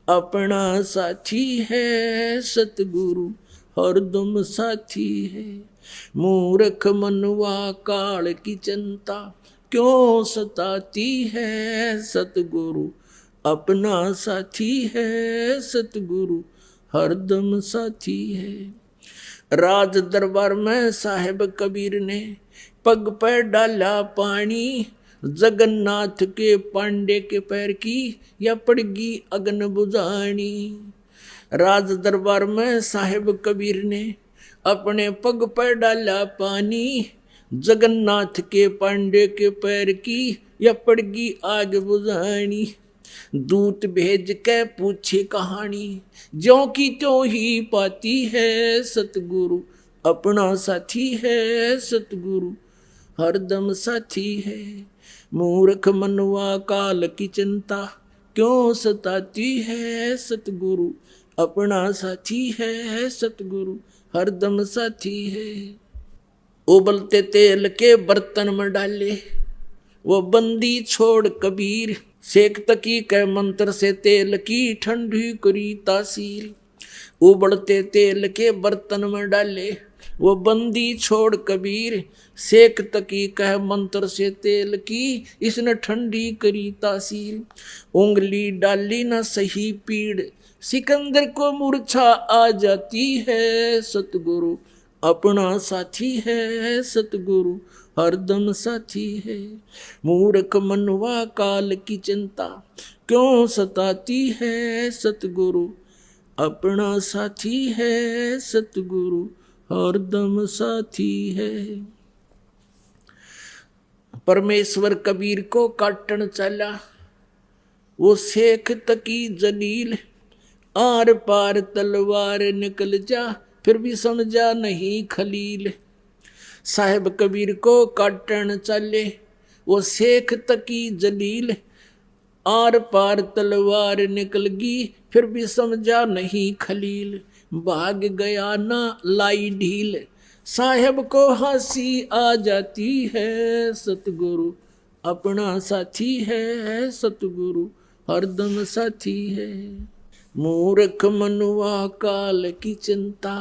अपना साथी है, सतगुरु हरदम साथी है। मूर्ख मनवा काल की चिंता क्यों सताती है, सतगुरु अपना साथी है, सतगुरु हरदम साथी है। राज दरबार में साहेब कबीर ने पग पर डाला पानी, जगन्नाथ के पांडे के पैर की या पड़गी अग्न बुझानी। राज दरबार में साहेब कबीर ने अपने पग पर डाला पानी, जगन्नाथ के पांडे के पैर की या पड़गी आग बुझानी। दूत भेज के पूछे कहानी, ज्यों की त्यों ही पाती है, सतगुरु अपना साथी है, सतगुरु हरदम साथी है। मूर्ख मनवा काल की चिंता क्यों सताती है, सतगुरु अपना साथी है, सतगुरु हरदम साथी है। उबलते तेल के बर्तन में डाले वो बंदी छोड़ कबीर, सेक तकी के मंत्र से तेल की ठंडी करी तासीर। उबलते तेल के बर्तन में डाले वो बंदी छोड़ कबीर, सेक तकी कह मंत्र से तेल की इसने ठंडी करी तासीर। उंगली डाली न सही पीड़, सिकंदर को मूर्छा आ जाती है, सतगुरु अपना साथी है, सतगुरु हरदम साथी है। मूर्ख मनवा काल की चिंता क्यों सताती है, सतगुरु अपना साथी है, सतगुरु हरदम साथी है। परमेश्वर कबीर को काटन चला, वो शेख तकी जलील, आर पार तलवार निकल जा फिर भी समझा नहीं खलील। साहेब कबीर को काटन चले वो शेख तकी जलील, आर पार तलवार निकल गई फिर भी समझा नहीं खलील। भाग गया ना लाई ढील, साहेब को हंसी आ जाती है, सतगुरु अपना साथी है, सतगुरु हरदम साथी है। मूर्ख मनुआ काल की चिंता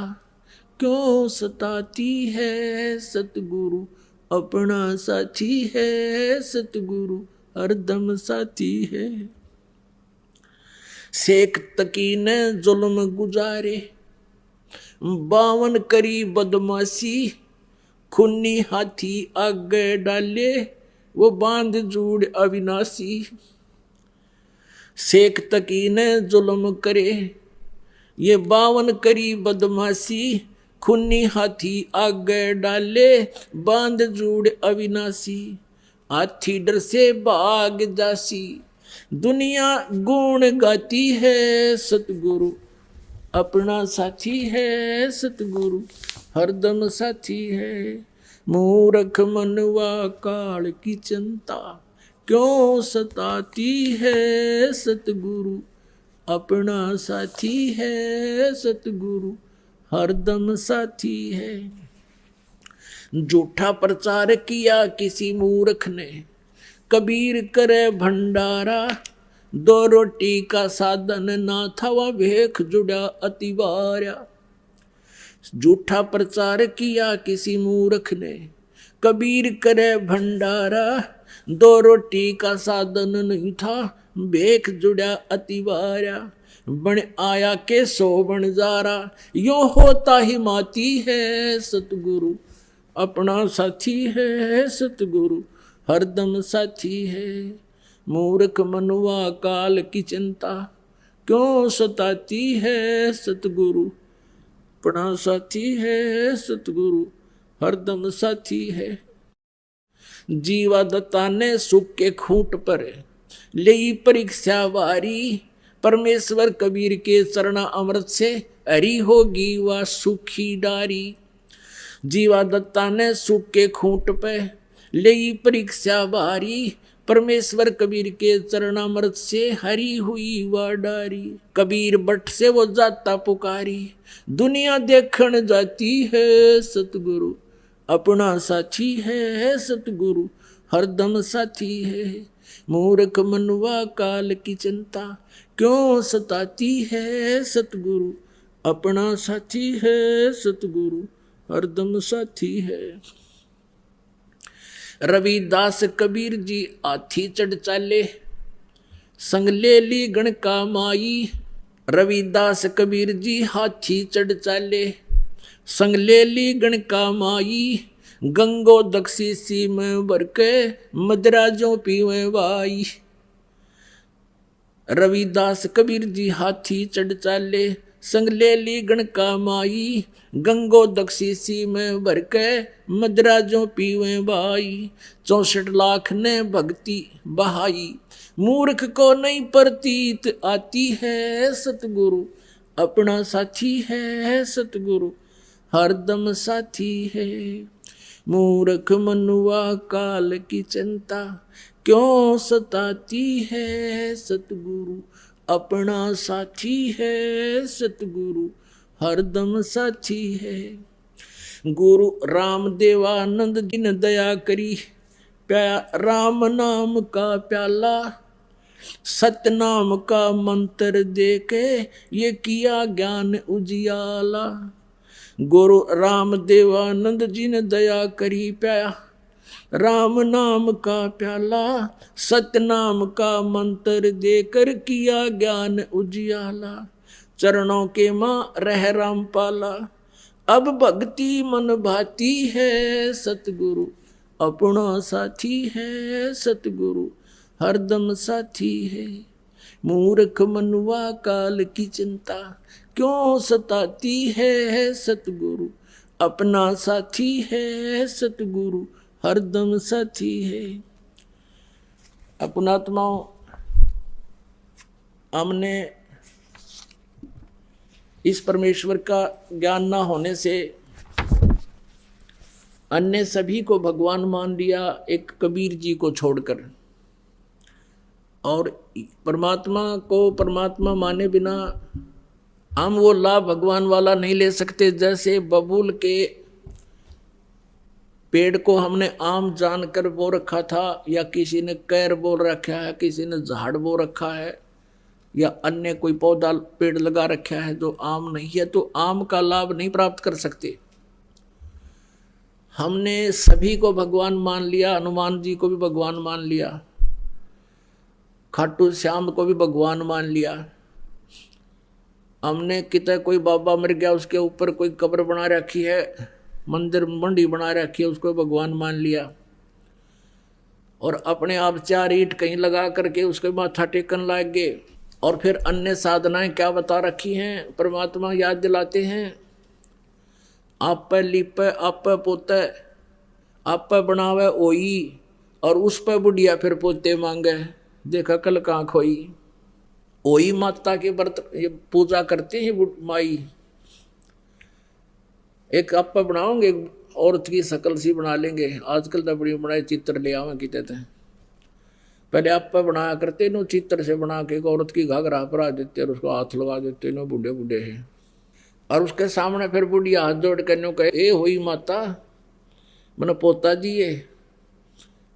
क्यों सताती है, सतगुरु अपना साथी है, सतगुरु हरदम साथी है। शेख तकी ने जुल्म गुजारे, 52 करी बदमाशी, खूनी हाथी आगे डाले वो बांध जूड़ अविनाशी। शेख तकी ने जुल्म करे ये 52 करी बदमाशी, खूनी हाथी आगे डाले बांध जूड़ अविनाशी। हाथी डर से भाग जासी, दुनिया गुण गाती है, सतगुरु अपना साथी है, सतगुरु हरदम साथी है। मूर्ख मनवा काल की चिंता क्यों सताती है, सतगुरु अपना साथी है, सतगुरु हरदम साथी है। झूठा प्रचार किया किसी मूर्ख ने, कबीर करे भंडारा, 2 रोटी का साधन ना था वह भेख जुड़ा अतिवार्या। झूठा प्रचार किया किसी मूर्ख ने, कबीर करे भंडारा, 2 रोटी का साधन नहीं था भेख जुड़ा अतिवार्या। बन आया के 100 बन जारा, यो होता ही माती है, सतगुरु अपना साथी है, सतगुरु हरदम साथी है। मूर्ख मनुआ काल की चिंता क्यों सताती है, सतगुरु अपना साथी है, सतगुरु हरदम साथी है। जीवा दत्ता ने सुख के खूंट पर ले परीक्षा वारी, परमेश्वर कबीर के चरणा अमृत से हरी होगी वह सूखी डारी। जीवा दत्ता ने सूख के खूंट पे ले परीक्षा भारी, परमेश्वर कबीर के चरणामृत से हरी हुई वह डारी। कबीर बट से वो जाता पुकारी, दुनिया देखण जाती है सतगुरु, अपना साथी है सतगुरु, हरदम साथी है। मूर्ख मनुआ काल की चिंता क्यों सताती है सतगुरु, अपना साथी है सतगुरु, हरदम साथी है। रविदास कबीर जी हाथी चढ़ चाले, संग ले ली गण का माई। रविदास कबीर जी हाथी चढ़ चाले, संग ले ली गण का माई। गंगो दक्षी सी में भर के मदराजों पीवे भाई। रविदास कबीर जी हाथी चढ़ चाले, संग ले ली गण का माई। गंगो दक्षी सी में भर के मदराजों पीवे भाई। 64 लाख ने भक्ति बहाई, मूर्ख को नहीं प्रतीत आती है सतगुरु, अपना साथी है सतगुरु, हरदम साथी है। मूर्ख मनुआ काल की चिंता क्यों सताती है सतगुरु, अपना साथी है सतगुरु, हरदम साथी है। गुरु रामदेवानंद जी ने दया करी, राम नाम का प्याला, सतनाम का मंत्र दे के ये किया ज्ञान उजियाला। गुरु रामदेवानंद जी ने दया करी, प्याया राम नाम का प्याला, सतनाम का मंत्र देकर किया ज्ञान उजियाला। चरणों के माँ रह रामपाला, अब भक्ति मन भाती है सतगुरु, अपना साथी है सतगुरु, हरदम साथी है। मूर्ख मनुआ काल की चिंता क्यों सताती है सतगुरु, अपना साथी है सतगुरु, हरदम साथी है। अपनात्माओं, हमने इस परमेश्वर का ज्ञान ना होने से अन्य सभी को भगवान मान लिया, एक कबीर जी को छोड़कर। और परमात्मा को परमात्मा माने बिना हम वो लाभ भगवान वाला नहीं ले सकते। जैसे बबूल के पेड़ को हमने आम जानकर बो रखा था, या किसी ने कैर बोल रखा है, किसी ने झाड़ बो रखा है, या अन्य कोई पौधा पेड़ लगा रखा है जो आम नहीं है, तो आम का लाभ नहीं प्राप्त कर सकते। हमने सभी को भगवान मान लिया, हनुमान जी को भी भगवान मान लिया, खाटू श्याम को भी भगवान मान लिया। हमने कितना कोई बाबा मर गया, उसके ऊपर कोई कब्र बना रखी है, मंदिर मंडी बना रखी है, उसको भगवान मान लिया। और अपने आप 4 ईंट कहीं लगा करके उसके माथा टेकन लाग गए। और फिर अन्य साधनाएं क्या बता रखी हैं, परमात्मा याद दिलाते हैं, आप पे लिपे, आप पे पोते, आप पे बनावे ओई, और उस पे बुढ़िया फिर पोते मांगे, देखा कल कहाँ खोई। ओई माता के व्रत ये पूजा करते हैं माई। एक आप पे बनाओगे, एक औरत की शकल सी बना लेंगे, आजकल तो बड़ी बनाए चित्र ले आवे की कहते हैं। पहले आप पे बनाया करते नो, चित्र से बना के एक औरत की घाघरा परा देते और उसको हाथ लगा देते नो, बूढ़े बूढ़े हैं। और उसके सामने फिर बुढ़िया हाथ जोड़ कर नो कहे, ए हुई माता, मैंने पोता जी ये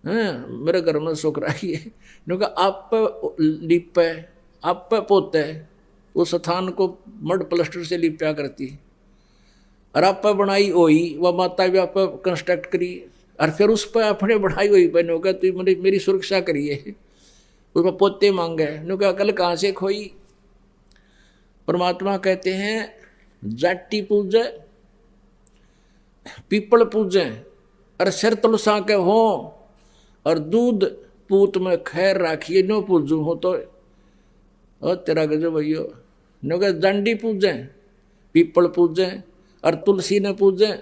हैं, मेरे घर में सुख रही है। नो कहा आप पे लिपे, आप पे पोते, उस स्थान को मड प्लास्टर से लिपया करती, और आप पे बनाई हुई वह माता भी आप पे कंस्ट्रक्ट करी, और फिर उस पर अपने बढ़ाई हुई बहनों का तो मेरी सुरक्षा करिए, उसमें पोते मांगे। नो क्या कल कहाँ से खोई। परमात्मा कहते हैं जाटी पूजे, पीपल पूजे, और सिर तुलसा के हो, और दूध पूत में खैर राखिए, नो पूजू हो तो तेरा गजो भैयो। नो क्या जांडी पूजे, पीपल पूजे, और तुलसी ने पूजे,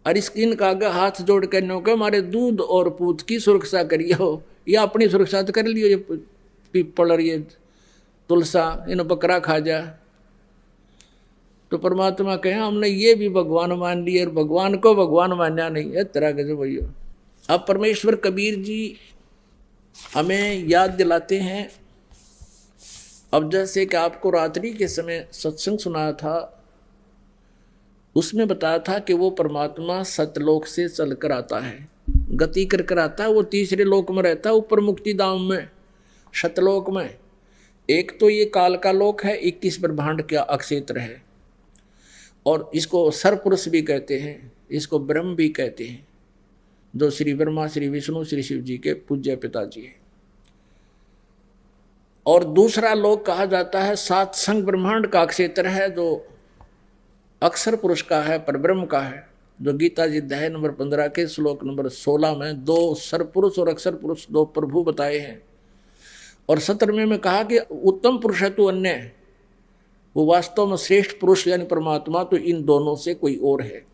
और इनका आगे हाथ जोड़ कर नो के हमारे दूध और पूत की सुरक्षा करिए हो, या अपनी सुरक्षा तो कर लियो, ये पीपल और ये तुलसा इन बकरा खा जा। तो परमात्मा कहे हमने ये भी भगवान मान लिया और भगवान को भगवान मानना नहीं है, तरह के जो भैया। अब परमेश्वर कबीर जी हमें याद दिलाते हैं। अब जैसे कि आपको रात्रि के समय सत्संग सुनाया था, उसमें बताया था कि वो परमात्मा सतलोक से चलकर आता है, गति कर कर आता है। वो तीसरे लोक में रहता है, ऊपर मुक्ति धाम में, सतलोक में। एक तो ये काल का लोक है, 21 ब्रह्मांड का अक्षेत्र है, और इसको सरपुरुष भी कहते हैं, इसको ब्रह्म भी कहते हैं, जो श्री ब्रह्मा, श्री विष्णु, श्री शिव जी के पूज्य पिताजी हैं। और दूसरा लोक कहा जाता है सात संग ब्रह्मांड का क्षेत्र है, जो अक्षर पुरुष का है, परब्रह्म का है, जो गीता जी अध्याय नंबर 15 के श्लोक नंबर 16 में 2 सरपुरुष और अक्षर पुरुष 2 प्रभु बताए हैं। और 17वें में कहा कि उत्तम पुरुष है तो अन्य, वो वास्तव में श्रेष्ठ पुरुष यानी परमात्मा तो इन दोनों से कोई और है।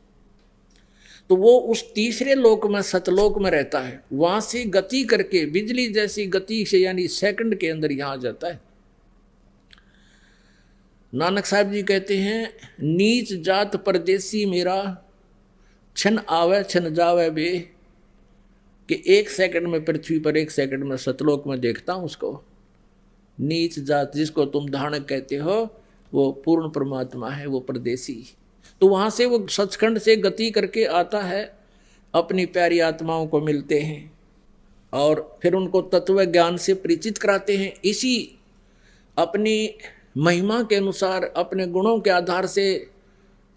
तो वो उस तीसरे लोक में, सतलोक में रहता है, वहां से गति करके बिजली जैसी गति से यानी सेकंड के अंदर यहां आ जाता है। नानक साहब जी कहते हैं, नीच जात परदेसी मेरा, छन आवे छन जावे बे, कि 1 सेकंड में पृथ्वी पर, 1 सेकंड में सतलोक में देखता हूं उसको। नीच जात जिसको तुम धानक कहते हो, वो पूर्ण परमात्मा है, वो परदेसी। तो वहां से वो सचखंड से गति करके आता है, अपनी प्यारी आत्माओं को मिलते हैं और फिर उनको तत्व ज्ञान से परिचित कराते हैं। इसी अपनी महिमा के अनुसार, अपने गुणों के आधार से,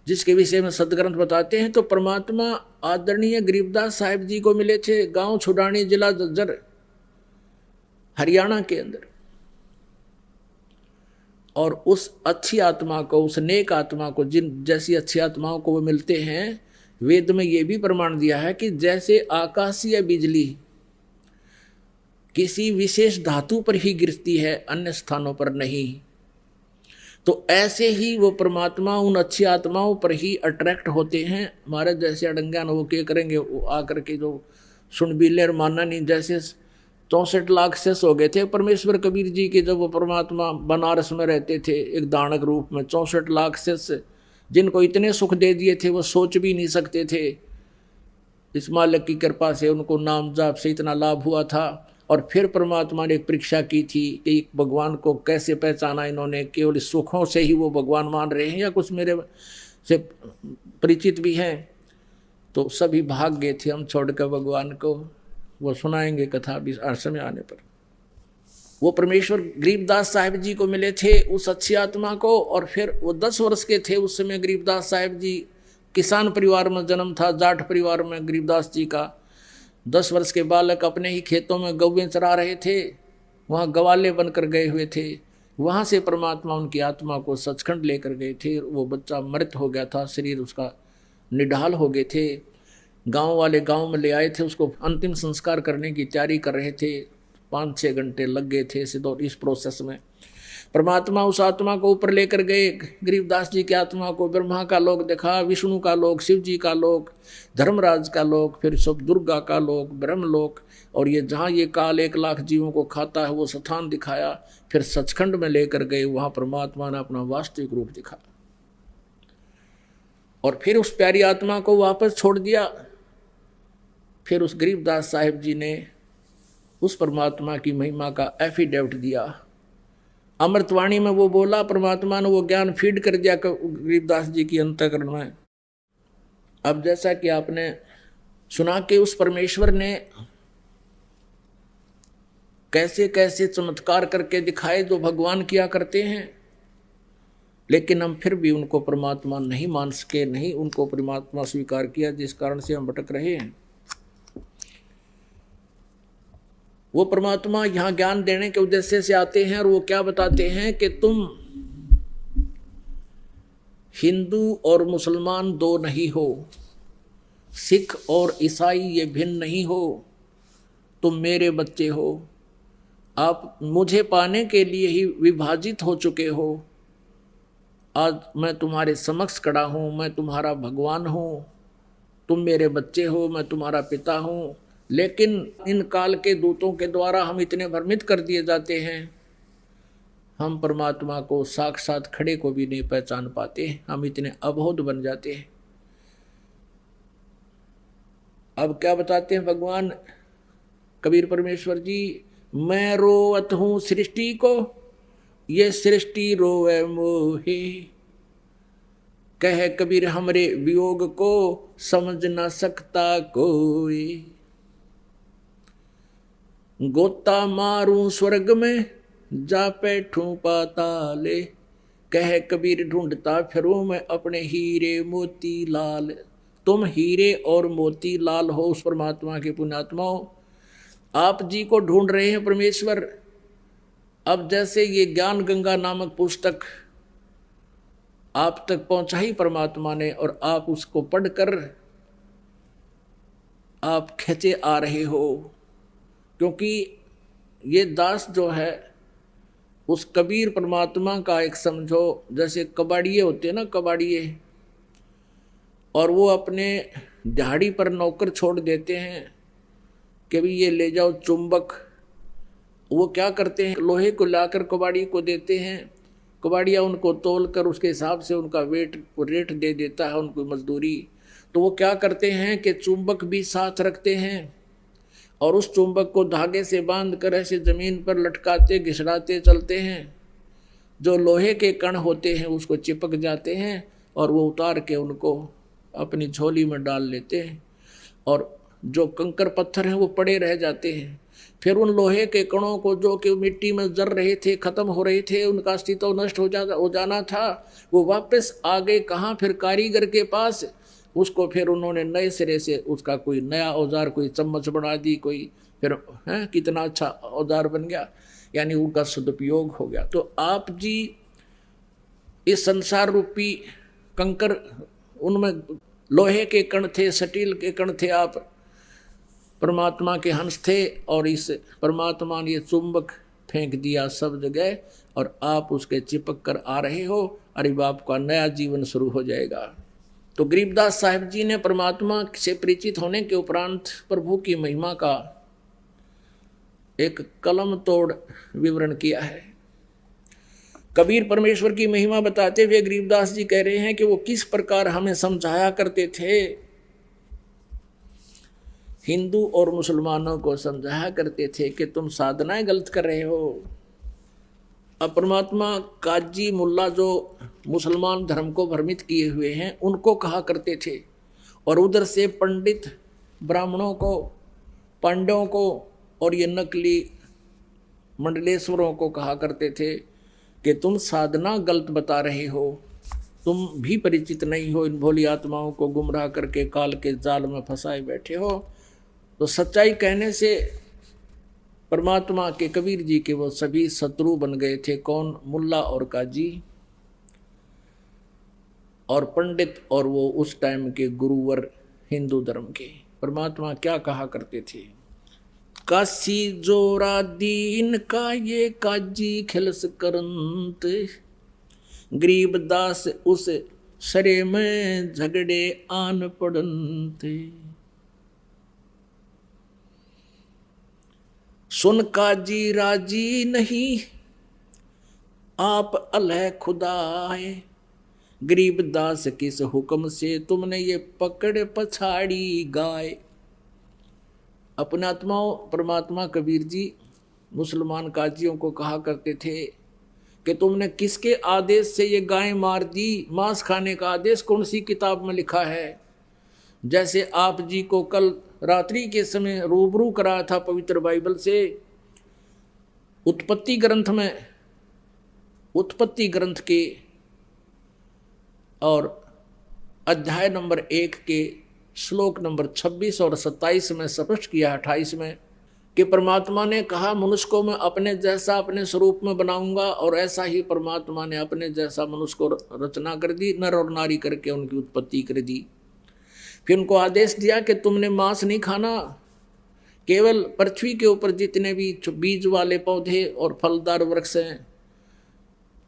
जिसके विषय में सदग्रंथ बताते हैं, तो परमात्मा आदरणीय गरीबदास साहिब जी को मिले थे, गांव छुडानी, जिला जज्जर, हरियाणा के अंदर। और उस अच्छी आत्मा को, उस नेक आत्मा को, जिन जैसी अच्छी आत्माओं को वो मिलते हैं, वेद में ये भी प्रमाण दिया है कि जैसे आकाशीय बिजली किसी विशेष धातु पर ही गिरती है, अन्य स्थानों पर नहीं, तो ऐसे ही वो परमात्मा उन अच्छी आत्माओं पर ही अट्रैक्ट होते हैं। हमारे जैसे अड़ंग्यान वो क्या करेंगे, वो आकर के जो सुनबीले और माना नहीं, जैसे 64 लाख शिष्य हो गए थे परमेश्वर कबीर जी के, जब वो परमात्मा बनारस में रहते थे एक दानक रूप में। 64 लाख शिष्य जिनको इतने सुख दे दिए थे, वो सोच भी नहीं सकते थे। इस मालिक की कृपा से उनको नाम जाप से इतना लाभ हुआ था। और फिर परमात्मा ने एक परीक्षा की थी कि भगवान को कैसे पहचाना इन्होंने, केवल सुखों से ही वो भगवान मान रहे हैं या कुछ मेरे से परिचित भी हैं। तो सभी भाग गए थे हम छोड़कर भगवान को। वो सुनाएंगे कथा भी समय आने पर। वो परमेश्वर गरीबदास साहिब जी को मिले थे, उस अच्छी आत्मा को। और फिर वो 10 वर्ष के थे उस समय गरीबदास साहिब जी। किसान परिवार में जन्म था, जाट परिवार में गरीबदास जी का। 10 वर्ष के बालक अपने ही खेतों में गौवें चरा रहे थे, वहाँ गवाले बनकर गए हुए थे। वहाँ से परमात्मा उनकी आत्मा को सचखंड लेकर गए थे। वो बच्चा मृत हो गया था, शरीर उसका निढाल हो गए थे। गांव वाले गांव में ले आए थे, उसको अंतिम संस्कार करने की तैयारी कर रहे थे। 5-6 घंटे लग गए थे इस प्रोसेस में। परमात्मा उस आत्मा को ऊपर लेकर गए, गरीबदास जी की आत्मा को। ब्रह्मा का लोक देखा, विष्णु का लोक, शिव जी का लोक, धर्मराज का लोक, फिर सब दुर्गा का लोक, ब्रह्मलोक, और ये जहाँ ये काल 1 लाख जीवों को खाता है वो स्थान दिखाया। फिर सचखंड में लेकर गए, वहाँ परमात्मा ने अपना वास्तविक रूप दिखा। और फिर उस प्यारी आत्मा को वापस छोड़ दिया। फिर उस गरीबदास साहिब जी ने उस परमात्मा की महिमा का एफिडेविट दिया। अमृतवाणी में वो बोला, परमात्मा ने वो ज्ञान फीड कर दिया गरीबदास जी की अंतःकरण में। अब जैसा कि आपने सुना कि उस परमेश्वर ने कैसे कैसे चमत्कार करके दिखाए जो भगवान किया करते हैं, लेकिन हम फिर भी उनको परमात्मा नहीं मान सके, नहीं उनको परमात्मा स्वीकार किया, जिस कारण से हम भटक रहे हैं। वो परमात्मा यहाँ ज्ञान देने के उद्देश्य से आते हैं और वो क्या बताते हैं कि तुम हिंदू और मुसलमान 2 नहीं हो, सिख और ईसाई ये भिन्न नहीं हो, तुम मेरे बच्चे हो। आप मुझे पाने के लिए ही विभाजित हो चुके हो। आज मैं तुम्हारे समक्ष खड़ा हूँ, मैं तुम्हारा भगवान हूँ, तुम मेरे बच्चे हो, मैं तुम्हारा पिता हूँ। लेकिन इन काल के दूतों के द्वारा हम इतने भ्रमित कर दिए जाते हैं हम परमात्मा को साक्षात खड़े को भी नहीं पहचान पाते, हम इतने अबोध बन जाते हैं। अब क्या बताते हैं भगवान कबीर परमेश्वर जी, मैं रोवत हूं सृष्टि को, ये सृष्टि रोवे मोहे। कह कबीर हमरे वियोग को, समझ ना सकता कोई। गोता मारूं स्वर्ग में, जा बैठूं पाताले। कह कबीर ढूंढता फिरूं मैं अपने हीरे मोती लाल। तुम हीरे और मोती लाल हो उस परमात्मा के पुण्यात्माओं, आप जी को ढूंढ रहे हैं परमेश्वर। अब जैसे ये ज्ञान गंगा नामक पुस्तक आप तक पहुंचाई परमात्मा ने, और आप उसको पढ़कर आप खींचे आ रहे हो, क्योंकि ये दास जो है उस कबीर परमात्मा का एक समझो जैसे कबाड़िए होते हैं ना, कबाड़िए, और वो अपने दिहाड़ी पर नौकर छोड़ देते हैं कि भी ये ले जाओ चुंबक। वो क्या करते हैं, लोहे को लाकर कबाड़ी को देते हैं, कबाड़िया उनको तोल कर उसके हिसाब से उनका रेट दे देता है उनको मजदूरी। तो वो क्या करते हैं कि चुंबक भी साथ रखते हैं और उस चुंबक को धागे से बांध कर ऐसे जमीन पर लटकाते घिसड़ाते चलते हैं। जो लोहे के कण होते हैं उसको चिपक जाते हैं और वो उतार के उनको अपनी झोली में डाल लेते हैं, और जो कंकर पत्थर हैं वो पड़े रह जाते हैं। फिर उन लोहे के कणों को जो कि मिट्टी में जर रहे थे, खत्म हो रहे थे, उनका अस्तित्व नष्ट हो जाना था, वो वापस आ गए कहाँ, फिर कारीगर के पास। उसको फिर उन्होंने नए सिरे से उसका कोई नया औजार, कोई चम्मच बना दी, कोई फिर है कितना अच्छा औजार बन गया, यानी उनका सदुपयोग हो गया। तो आप जी इस संसार रूपी कंकर, उनमें लोहे के कण थे, स्टील के कण थे, आप परमात्मा के हंस थे, और इस परमात्मा ने ये चुंबक फेंक दिया सब जगह और आप उसके चिपक कर आ रहे हो। अरे बाप का नया जीवन शुरू हो जाएगा। तो गरीबदास साहिब जी ने परमात्मा से परिचित होने के उपरांत प्रभु की महिमा का एक कलम तोड़ विवरण किया है। कबीर परमेश्वर की महिमा बताते हुए गरीबदास जी कह रहे हैं कि वो किस प्रकार हमें समझाया करते थे, हिंदू और मुसलमानों को समझाया करते थे कि तुम साधनाएं गलत कर रहे हो। अब परमात्मा काजी मुल्ला जो मुसलमान धर्म को भ्रमित किए हुए हैं उनको कहा करते थे, और उधर से पंडित ब्राह्मणों को, पांडवों को और ये नकली मंडलेश्वरों को कहा करते थे कि तुम साधना गलत बता रहे हो, तुम भी परिचित नहीं हो, इन भोली आत्माओं को गुमराह करके काल के जाल में फंसाए बैठे हो। तो सच्चाई कहने से परमात्मा के कबीर जी के वो सभी शत्रु बन गए थे। कौन? मुल्ला और काजी और पंडित, और वो उस टाइम के गुरुवर हिंदू धर्म के। परमात्मा क्या कहा करते थे, काशी जोरा दीन का ये काजी खिलस करंत, गरीबदास उस सरे में झगड़े आन पड़ंत। सुन काजी राजी नहीं, आप अलह खुदाए, गरीबदास किस हुक्म से तुमने ये पकड़ पछाड़ी गाय। अपने आत्माओं परमात्मा कबीर जी मुसलमान काजियों को कहा करते थे कि तुमने किसके आदेश से ये गाय मार दी, मांस खाने का आदेश कौन सी किताब में लिखा है। जैसे आप जी को कल रात्रि के समय रूबरू कराया था पवित्र बाइबल से, उत्पत्ति ग्रंथ में, उत्पत्ति ग्रंथ के और अध्याय नंबर 1 के श्लोक नंबर 26 और 27 में स्पष्ट किया, 28 में, कि परमात्मा ने कहा मनुष्य को मैं अपने जैसा अपने स्वरूप में बनाऊंगा, और ऐसा ही परमात्मा ने अपने जैसा मनुष्य को रचना कर दी, नर और नारी करके उनकी उत्पत्ति कर दी। फिर उनको आदेश दिया कि तुमने मांस नहीं खाना, केवल पृथ्वी के ऊपर जितने भी बीज वाले पौधे और फलदार वृक्ष हैं,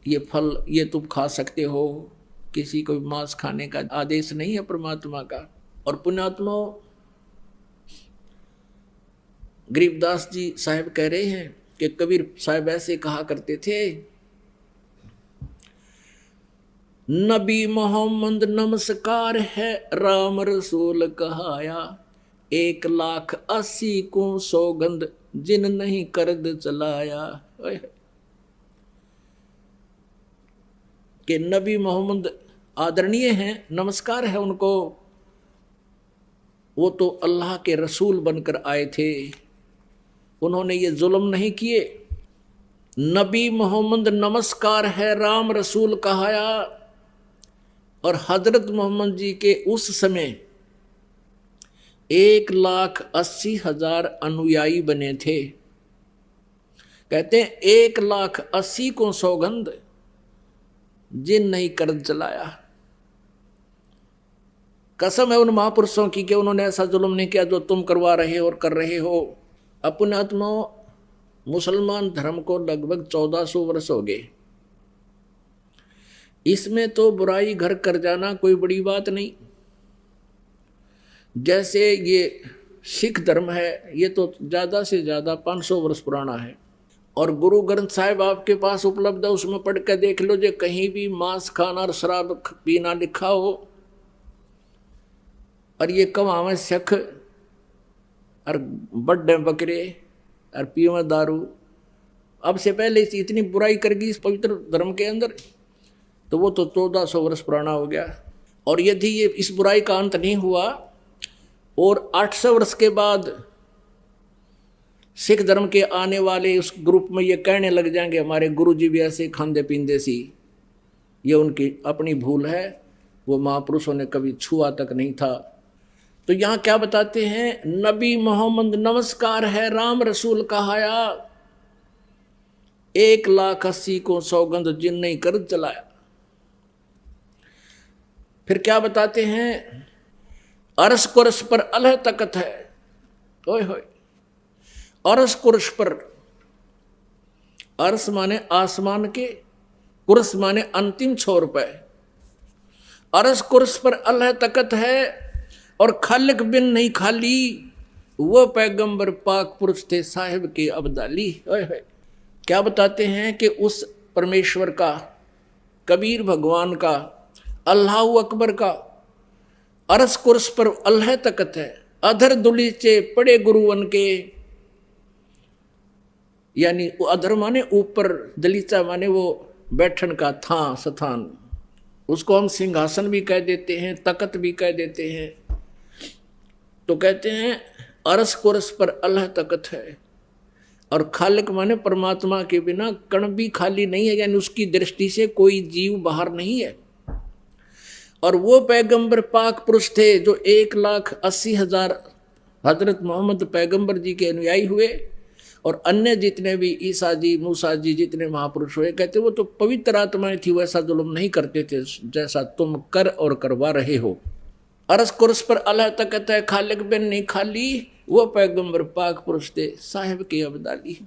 ये फल ये तुम खा सकते हो, किसी को भी मांस खाने का आदेश नहीं है परमात्मा का। और पुण्यात्मा गरीबदास जी साहब कह रहे हैं कि कबीर साहब ऐसे कहा करते थे नबी मोहम्मद नमस्कार है राम रसूल कहाया, 1,80,000 को सौगंध जिन नहीं कर्द चलाया। कि नबी मोहम्मद आदरणीय हैं, नमस्कार है उनको, वो तो अल्लाह के रसूल बनकर आए थे, उन्होंने ये जुल्म नहीं किए। नबी मोहम्मद नमस्कार है राम रसूल कहाया। और हजरत मोहम्मद जी के उस समय 1,80,000 अनुयायी बने थे। कहते हैं 1,80,000 को सौगंध जिन नहीं कर्ज चलाया। कसम है उन महापुरुषों की कि उन्होंने ऐसा जुल्म नहीं किया जो तुम करवा रहे हो और कर रहे हो। अपने आत्मा मुसलमान धर्म को लगभग 1400 वर्ष हो गए। इसमें तो बुराई घर कर जाना कोई बड़ी बात नहीं। जैसे ये सिख धर्म है, ये तो ज़्यादा से ज़्यादा 500 वर्ष पुराना है। और गुरु ग्रंथ साहिब आपके पास उपलब्ध है, उसमें पढ़ के देख लो, जो कहीं भी मांस खाना और शराब पीना लिखा हो, और ये कमावे शख और बड्डे बकरे और पीवे दारू। अब से पहले इतनी बुराई करगी इस पवित्र धर्म के अंदर, तो वो तो 1400 वर्ष पुराना हो गया। और यदि ये इस बुराई का अंत नहीं हुआ और 800 वर्ष के बाद सिख धर्म के आने वाले उस ग्रुप में ये कहने लग जाएंगे हमारे गुरु जी भी ऐसे खांदे पींदे सी, ये उनकी अपनी भूल है, वो महापुरुषों ने कभी छुआ तक नहीं था। तो यहाँ क्या बताते हैं, नबी मोहम्मद नमस्कार है राम रसूल कहाया, 1,80,000 को सौगंध जिन नहीं कर्ज चलाया। फिर क्या बताते हैं, अरस कुरस पर अल्लाह तकत है। ओए होए, अरस कुरस पर, अरस माने आसमान के, कुरस माने अंतिम छोर पे। अरस कुरस पर अल्लाह तकत है और खालिक बिन नहीं खाली, वो पैगंबर पाक पुरुष थे साहिब के अब्दाली। ओए होए, क्या बताते हैं कि उस परमेश्वर का, कबीर भगवान का, अल्लाह अकबर का अरस कुर्स पर अल्लाह तकत है। अधर दुलीचे पड़े गुरुवन के, यानी अधर माने ऊपर, दलीचा माने वो बैठन का था स्थान, उसको हम सिंहासन भी कह देते हैं, तकत भी कह देते हैं। तो कहते हैं अरस कुर्स पर अल्लाह तकत है। और खालिक माने परमात्मा के बिना कण भी खाली नहीं है, यानी उसकी दृष्टि से कोई जीव बाहर नहीं है। और वो पैगंबर पाक पुरुष थे जो 1,80,000 हजरत मोहम्मद पैगंबर जी के अनुयायी हुए। और अन्य जितने भी ईसा जी, मूसा जी, जितने महापुरुष हुए, कहते वो तो पवित्र आत्माएं थी, वैसा जुल्म नहीं करते थे जैसा तुम कर और करवा रहे हो। अरस कुर्स पर अल्लाह तकत है, खालिक बिन नहीं खाली, वो पैगंबर पाक पुरुष थे साहिब के अब्दाली।